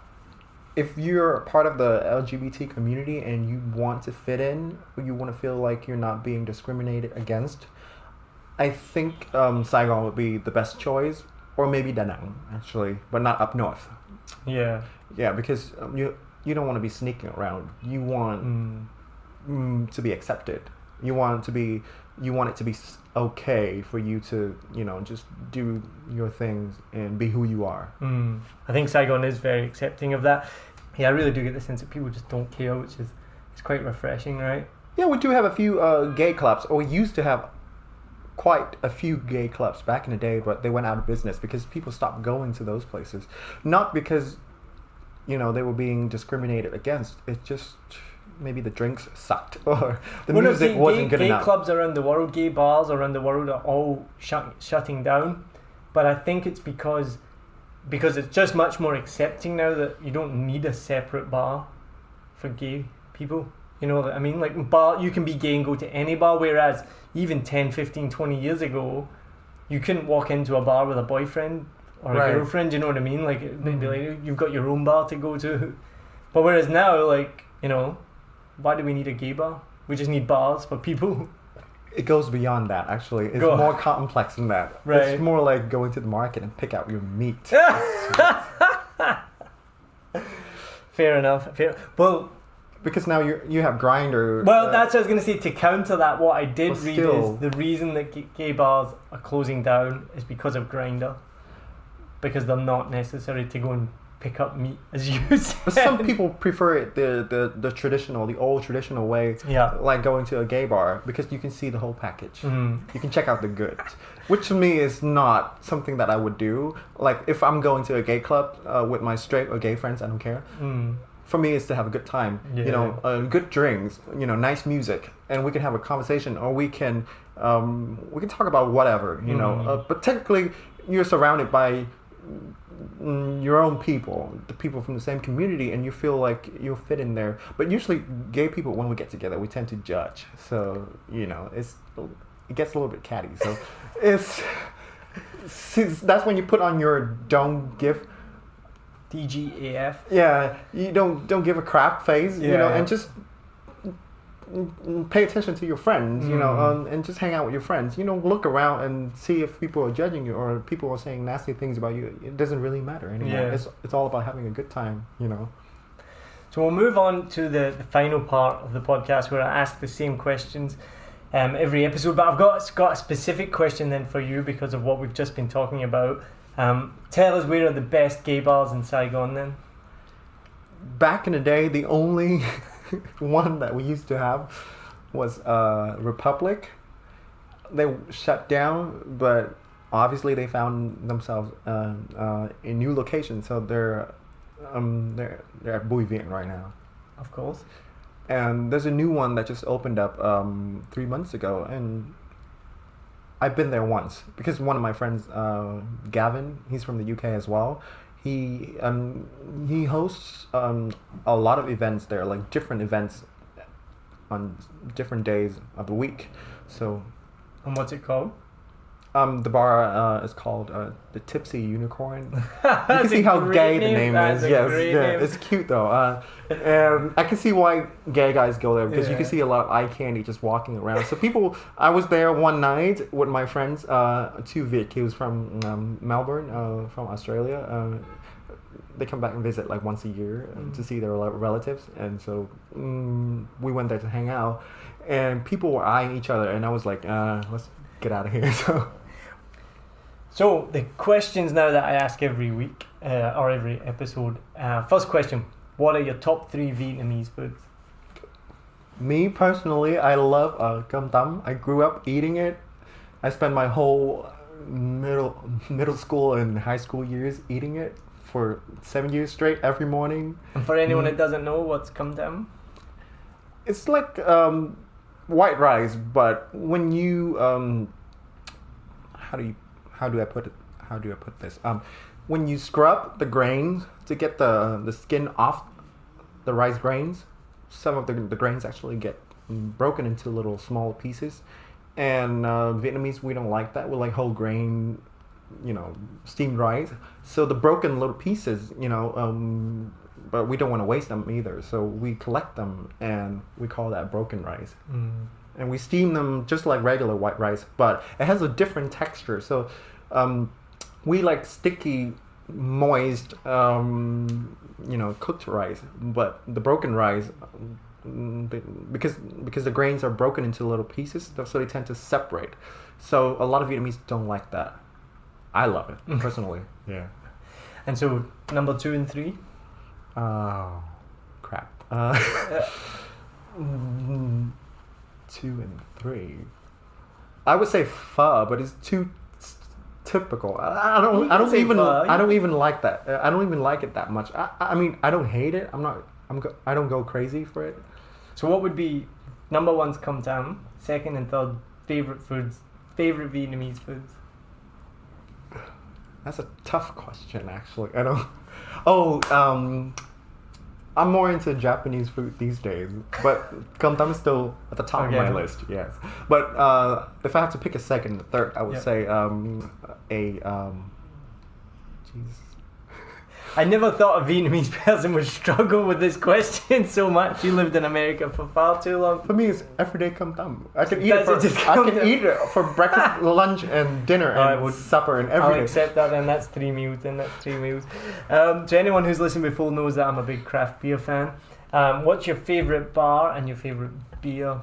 if you're part of the LGBT community and you want to fit in, you want to feel like you're not being discriminated against, I think Saigon would be the best choice, or maybe Da Nang actually, but not up north. Yeah, because you don't want to be sneaking around. You want to be accepted. You want it to be okay for you to just do your things and be who you are. I think Saigon is very accepting of that. Yeah, I really do get the sense that people just don't care, which is quite refreshing, right? Yeah, we do have a few gay clubs, or we used to have quite a few gay clubs back in the day, but they went out of business because people stopped going to those places. Not because they were being discriminated against. It's just maybe the drinks sucked or the music wasn't good enough. Gay clubs around the world, gay bars around the world are all shutting down. But I think it's because it's just much more accepting now that you don't need a separate bar for gay people. You know what I mean? Like, bar, you can be gay and go to any bar, whereas even 10, 15, 20 years ago, you couldn't walk into a bar with a boyfriend or a girlfriend, you know what I mean? Like, they'd be like, you've got your own bar to go to. But whereas now, like, why do we need a gay bar? We just need bars for people. It goes beyond that, actually. It's more complex than that. Right. It's more like going to the market and pick out your meat. Fair enough. Well, because now you have Grindr. Well, that's what I was going to say. To counter that, what I did read is the reason that gay bars are closing down is because of Grindr. Because they're not necessary to go and pick up meat, as you said. But some people prefer it the traditional, the old traditional way. Yeah. Like going to a gay bar, because you can see the whole package. You can check out the goods, which to me is not something that I would do. Like, if I'm going to a gay club with my straight or gay friends, I don't care. For me, it's to have a good time. Good drinks, nice music, and we can have a conversation, or we can talk about whatever, but technically, you're surrounded by your own people, the people from the same community, and you feel like you'll fit in there. But usually gay people, when we get together, we tend to judge, so it gets a little bit catty. So it's that's when you put on your don't give. DGAF. Yeah, you don't give a crap face, you know, and just pay attention to your friends, you know, and just hang out with your friends. You know, look around and see if people are judging you or people are saying nasty things about you. It doesn't really matter anymore. Yeah. It's all about having a good time, you know. So we'll move on to the final part of the podcast where I ask the same questions every episode. But I've got a specific question then for you because of what we've just been talking about. Tell us, where are the best gay bars in Saigon then? Back in the day, the only one that we used to have was Republic. They shut down, but obviously they found themselves in new locations, so they're at Bui Viet right now. Of course. And there's a new one that just opened up 3 months ago, and I've been there once because one of my friends, Gavin, he's from the UK as well. He hosts a lot of events there, like different events on different days of the week. So, and what's it called? The bar is called the Tipsy Unicorn. You can see how gay the name is. Yes, yeah, it's cute though. And I can see why gay guys go there because you can see a lot of eye candy just walking around. So people, I was there one night with my friends, two Vietnamese from Melbourne, from Australia. They come back and visit like once a year to see their relatives, and so we went there to hang out. And people were eyeing each other, and I was like, let's get out of here. So the questions now that I ask every week or every episode. First question: what are your top 3 Vietnamese foods? Me personally, I love cơm tấm. I grew up eating it. I spent my whole middle school and high school years eating it for 7 years straight every morning. And for anyone that doesn't know, what's cơm tấm? It's like white rice, but when you how do I put this? When you scrub the grains to get the skin off the rice grains, some of the grains actually get broken into little small pieces. And Vietnamese, we don't like that. We like whole grain, you know, steamed rice. So the broken little pieces, you know, but we don't want to waste them either. So we collect them and we call that broken rice. And we steam them just like regular white rice, but it has a different texture. So we like sticky, moist, you know, cooked rice. But the broken rice, because the grains are broken into little pieces, so they tend to separate. So a lot of Vietnamese don't like that. I love it personally. Yeah. And so number 2 and 3. Oh, crap. 2 and 3. I would say pho, but it's too typical. I don't even like that. I don't even like it that much. I mean, I don't hate it. I don't go crazy for it. So what would be number 1's cơm tấm, 2nd and 3rd favorite Vietnamese foods? That's a tough question, actually. I'm more into Japanese food these days, but cơm tấm is still at the top of my list. Yes, but if I have to pick a 2nd and 3rd, I would say I never thought a Vietnamese person would struggle with this question so much. You lived in America for far too long. For me, it's everyday cơm tấm. I can eat it for breakfast, lunch, and dinner, and supper, and everything. I'll accept that, and that's 3 meals. To anyone who's listened before knows that I'm a big craft beer fan. What's your favourite bar and your favourite beer?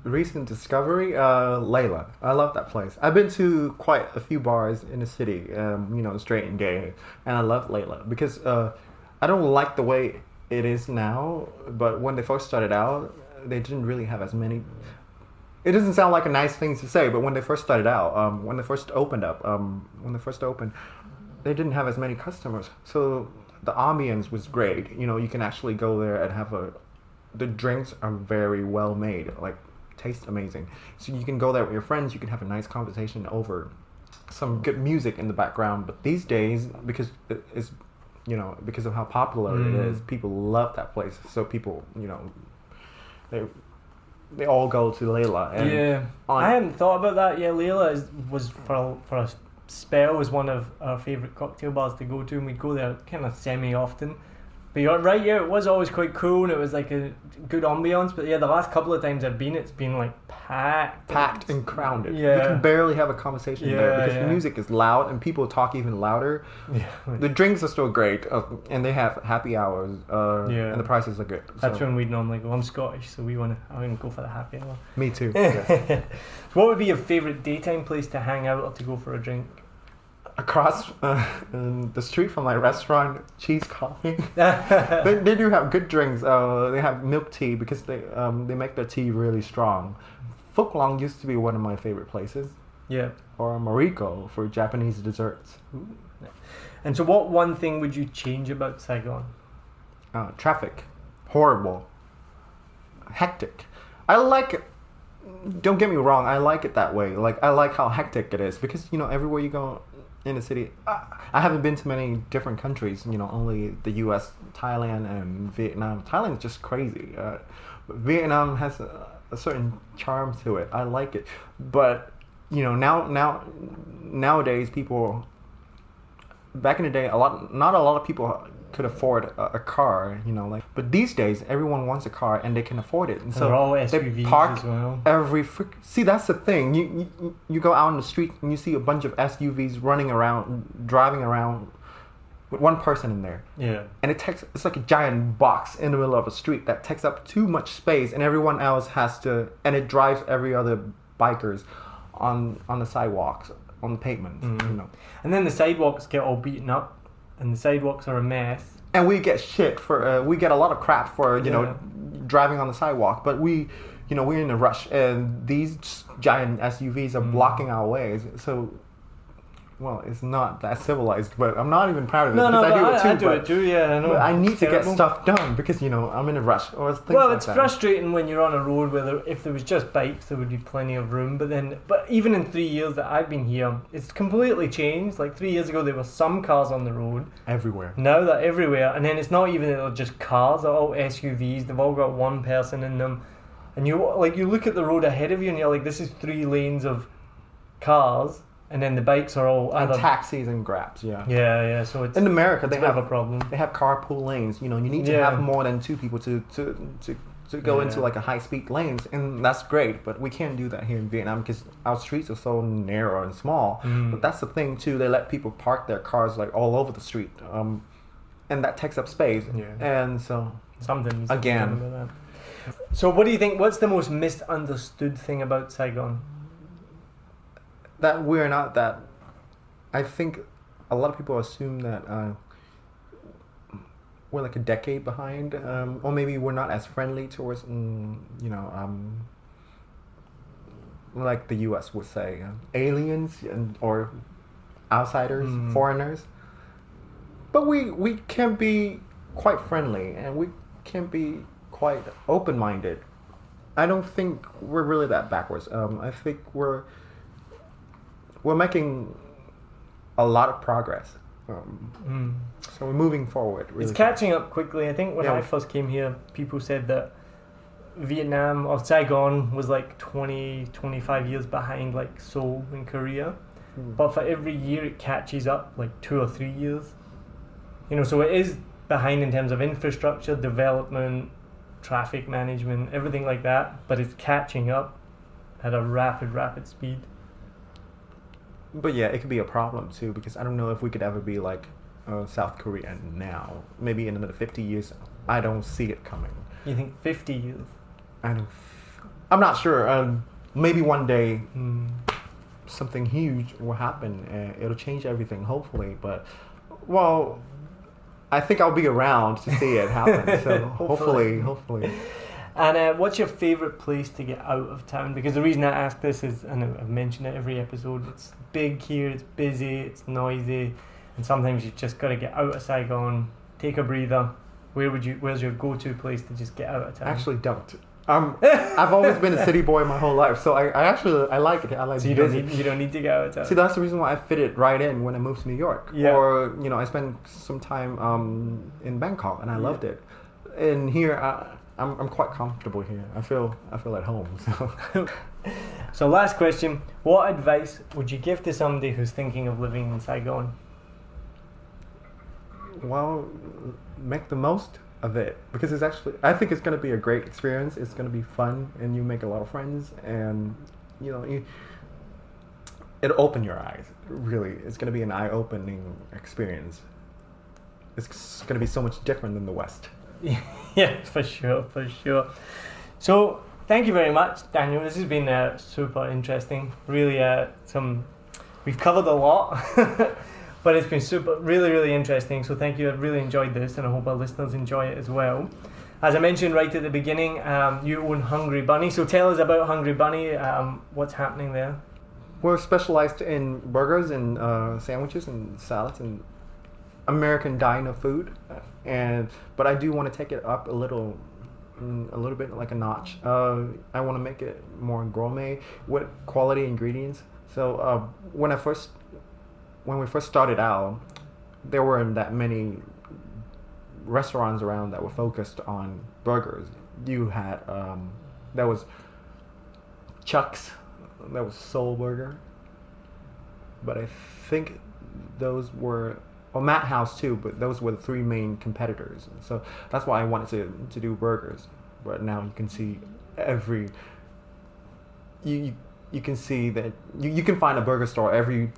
Recent discovery, Layla. I love that place. I've been to quite a few bars in the city, you know, straight and gay, and I love Layla because I don't like the way it is now, but when they first started out, they didn't really have as many. It doesn't sound like a nice thing to say, but when they first started out, when they first opened, they didn't have as many customers, so the ambience was great. You know, you can actually go there and have the drinks are very well made, like taste amazing. So you can go there with your friends, you can have a nice conversation over some good music in the background. But these days, because it's, you know, because of how popular it is, people love that place. So people, you know, they all go to Layla. And Yeah, I hadn't thought about that. Yeah, Layla was for a spell was one of our favourite cocktail bars to go to, and we'd go there kind of semi-often. But you're right, yeah, it was always quite cool, and it was like a good ambience. But yeah, the last couple of times I've been, it's been like packed and crowded. Yeah. You can barely have a conversation there because the music is loud and people talk even louder. Yeah. The drinks are still great, and they have happy hours. And the prices are good. That's so. when we'd normally go. I'm Scottish, so I want to go for the happy hour. Me too. Yes. So what would be your favourite daytime place to hang out or to go for a drink? Across the street from my restaurant, Cheese Coffee. they do have good drinks. They have milk tea because they make their tea really strong. Fook Long used to be one of my favorite places. Yeah. Or Moriko for Japanese desserts. Ooh. And so what one thing would you change about Saigon? Traffic. Horrible. Hectic. I like it. Don't get me wrong, I like it that way. Like, I like how hectic it is because, everywhere you go in the city, I haven't been to many different countries, only the US, Thailand, and Vietnam. Thailand is just crazy. But Vietnam has a certain charm to it. I like it. But, nowadays people, back in the day, not a lot of people could afford a car, but these days everyone wants a car and they can afford it, and so they're all they SUVs park as well. See, that's the thing. You go out on the street and you see a bunch of SUVs driving around with one person in there. Yeah. And it's like a giant box in the middle of a street that takes up too much space, and everyone else and it drives every other bikers on the sidewalks, on the pavements, And then the sidewalks get all beaten up, and the sidewalks are a mess. And we get shit for we get a lot of crap for driving on the sidewalk, but we're in a rush, and these giant SUVs are blocking our ways. So, well, it's not that civilized, but I'm not even proud of it because I do it too. Yeah, I know. But I need It's to terrible. get stuff done because I'm in a rush or things Well, like it's that. frustrating when you're on a road where if there was just bikes, there would be plenty of room. But even in 3 years that I've been here, it's completely changed. Like 3 years ago, there were some cars on the road. Everywhere. Now they're everywhere, and then it's not even that they're just cars; they're all SUVs. They've all got one person in them, and you look at the road ahead of you, and you're like, "This is 3 lanes of cars." And then the bikes are all And taxis and Grabs, yeah. Yeah. So it's in America they have a problem. They have carpool lanes. You need to have more than 2 people to go into like a high speed lanes, and that's great. But we can't do that here in Vietnam because our streets are so narrow and small. But that's the thing too. They let people park their cars like all over the street, and that takes up space. Yeah. And so Something needs again. to be done about that. So what do you think? What's the most misunderstood thing about Saigon? That we're not that. I think a lot of people assume that we're like a decade behind, or maybe we're not as friendly towards, like the U.S. would say, aliens or outsiders, foreigners. But we can be quite friendly, and we can be quite open-minded. I don't think we're really that backwards. I think we're making a lot of progress. So we're moving forward. Really It's catching up quickly. I think when I first came here, people said that Vietnam or Saigon was like 25 years behind like Seoul in Korea. But for every year it catches up like 2 or 3 years. So it is behind in terms of infrastructure, development, traffic management, everything like that. But it's catching up at a rapid speed. But yeah, it could be a problem too, because I don't know if we could ever be like South Korea now. Maybe in another 50 years, I don't see it coming. You think 50 years? I'm not sure. Maybe one day something huge will happen and it'll change everything, hopefully. But, well, I think I'll be around to see it happen. So hopefully. And what's your favourite place to get out of town? Because the reason I ask this is, and I've mentioned it every episode, it's big here, it's busy, it's noisy, and sometimes you just got to get out of Saigon, take a breather. Where's your go-to place to just get out of town? I actually don't. I've always been a city boy my whole life, so I like it. I like. So you don't need to get out of town. See, that's the reason why I fit it right in when I moved to New York. Yeah. Or I spent some time in Bangkok and I loved it. And here I'm quite comfortable here. I feel at home. So. So last question, what advice would you give to somebody who's thinking of living in Saigon? Well, make the most of it, because I think it's going to be a great experience. It's going to be fun, and you make a lot of friends, and it'll open your eyes. Really, it's going to be an eye-opening experience. It's going to be so much different than the West. Yeah, for sure. So thank you very much, Daniel. This has been super interesting. Really, we've covered a lot, but it's been really interesting. So thank you. I really enjoyed this, and I hope our listeners enjoy it as well. As I mentioned right at the beginning, you own Hungry Bunny. So tell us about Hungry Bunny. What's happening there? We're specialized in burgers and sandwiches and salads and American diner food, but I do want to take it up a little bit, like a notch. I want to make it more gourmet with quality ingredients. So when we first started out, there weren't that many restaurants around that were focused on burgers. You had there was Chuck's, there was Soul Burger, but I think those were, or Matt House too, but those were the three main competitors. So that's why I wanted to do burgers. But now you can see you can see that you can find a burger store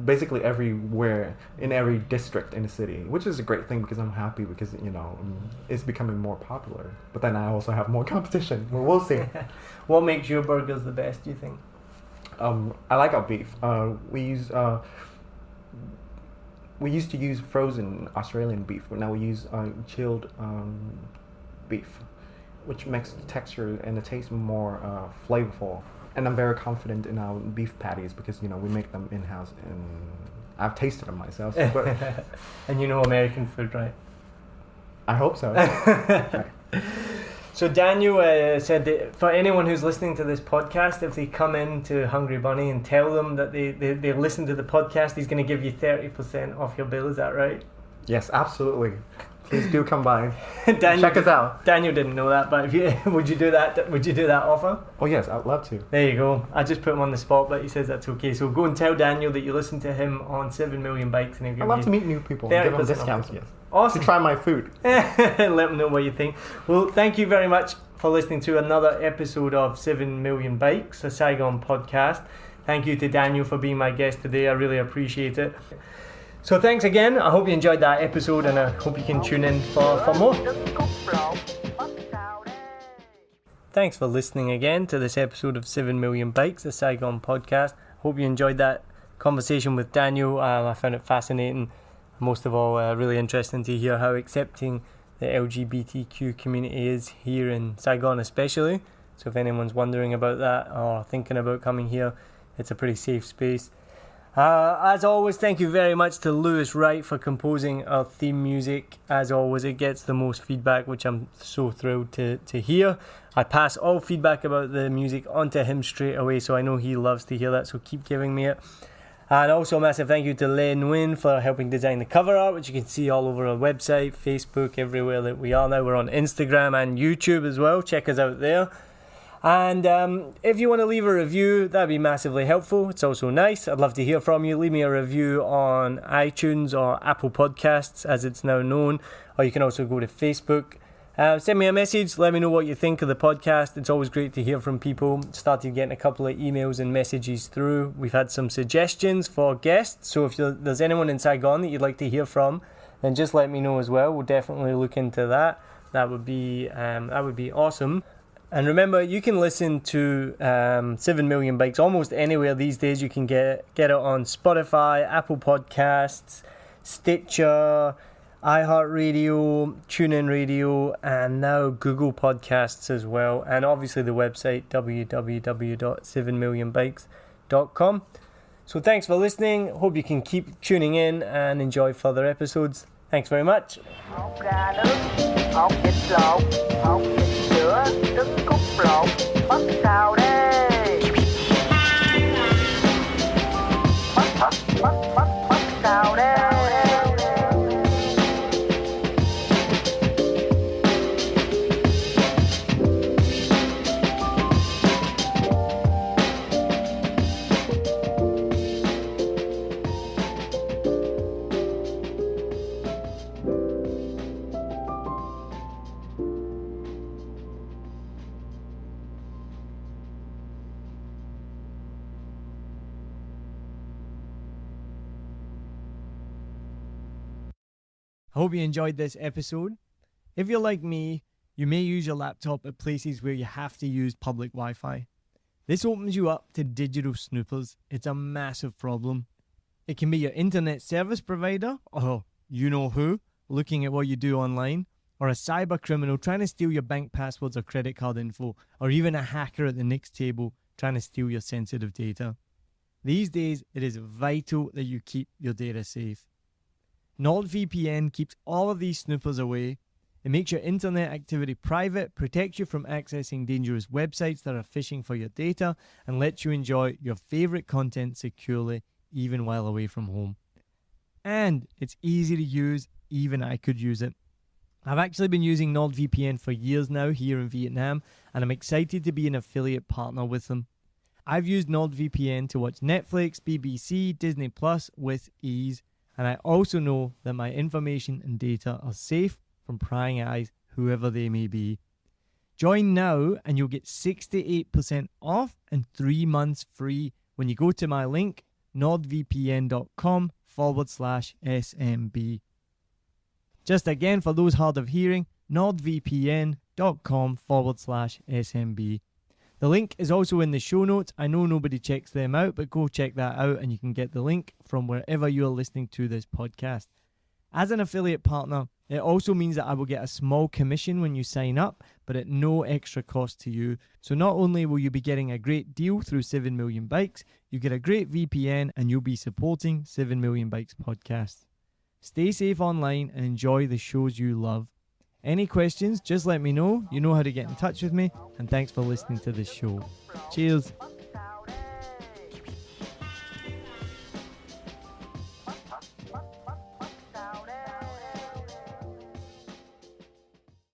basically everywhere in every district in the city, which is a great thing, because I'm happy, because it's becoming more popular. But then I also have more competition. Well, we'll see. What makes your burgers the best, do you think? I like our beef. We used to use frozen Australian beef, but now we use chilled beef, which makes the texture and the taste more flavorful. And I'm very confident in our beef patties, because we make them in-house, and I've tasted them myself. But and American food, right? I hope so. Right. So Daniel said that for anyone who's listening to this podcast, if they come in to Hungry Bunny and tell them that they listen to the podcast, he's going to give you 30% off your bill. Is that right? Yes, absolutely. Please do come by. Daniel, check us out. Daniel didn't know that, but would you do that? Would you do that offer? Oh yes, I'd love to. There you go. I just put him on the spot, but he says that's okay. So go and tell Daniel that you listen to him on 7 Million Bikes, and he'll give I'd love to meet new people and give them discounts. Yes. Awesome. To try my food. Let them know what you think. Well, thank you very much for listening to another episode of 7 Million Bikes, a Saigon podcast. Thank you to Daniel for being my guest today. I really appreciate it. So thanks again. I hope you enjoyed that episode, and I hope you can tune in for more. Thanks for listening again to this episode of 7 Million Bikes, a Saigon podcast. Hope you enjoyed that conversation with Daniel. I found it fascinating. Most of all, really interesting to hear how accepting the LGBTQ community is here in Saigon especially. So if anyone's wondering about that or thinking about coming here, it's a pretty safe space. As always, thank you very much to Lewis Wright for composing our theme music. As always, it gets the most feedback, which I'm so thrilled to hear. I pass all feedback about the music onto him straight away, so I know he loves to hear that, so keep giving me it. And also a massive thank you to Len Nguyen for helping design the cover art, which you can see all over our website, Facebook, everywhere that we are now. We're on Instagram and YouTube as well. Check us out there. And if you want to leave a review, that'd be massively helpful. It's also nice. I'd love to hear from you. Leave me a review on iTunes or Apple Podcasts, as it's now known. Or you can also go to Facebook. Send me a message. Let me know what you think of the podcast. It's always great to hear from people. Started getting a couple of emails and messages through. We've had some suggestions for guests. So if there's anyone in Saigon that you'd like to hear from, then just let me know as well. We'll definitely look into that. That would be awesome. And remember, you can listen to 7 Million Bikes almost anywhere these days. You can get it on Spotify, Apple Podcasts, Stitcher, iHeartRadio, TuneIn Radio, and now Google Podcasts as well. And obviously the website, www.7millionbikes.com. So thanks for listening. Hope you can keep tuning in and enjoy further episodes. Thanks very much. Hột gà nướng, hột vịt lộn, hột vịt sữa, trứng cút lộn, mắm xào đây. Mắm xào đây. Hope you enjoyed this episode. If you're like me, you may use your laptop at places where you have to use public Wi-Fi. This opens you up to digital snoopers. It's a massive problem. It can be your internet service provider, or you know who, looking at what you do online, or a cyber criminal trying to steal your bank passwords or credit card info, or even a hacker at the next table trying to steal your sensitive data. These days, it is vital that you keep your data safe. NordVPN keeps all of these snoopers away. It makes your internet activity private, protects you from accessing dangerous websites that are phishing for your data, and lets you enjoy your favorite content securely, even while away from home. And it's easy to use, even I could use it. I've actually been using NordVPN for years now here in Vietnam, and I'm excited to be an affiliate partner with them. I've used NordVPN to watch Netflix, BBC, Disney Plus with ease, and I also know that my information and data are safe from prying eyes, whoever they may be. Join now and you'll get 68% off and 3 months free when you go to my link, nordvpn.com/SMB. Just again, for those hard of hearing, nordvpn.com/SMB. The link is also in the show notes. I know nobody checks them out, but go check that out and you can get the link from wherever you are listening to this podcast. As an affiliate partner, it also means that I will get a small commission when you sign up, but at no extra cost to you. So not only will you be getting a great deal through 7 Million Bikes, you get a great VPN and you'll be supporting 7 Million Bikes podcast. Stay safe online and enjoy the shows you love. Any questions, just let me know. You know how to get in touch with me. And thanks for listening to this show. Cheers.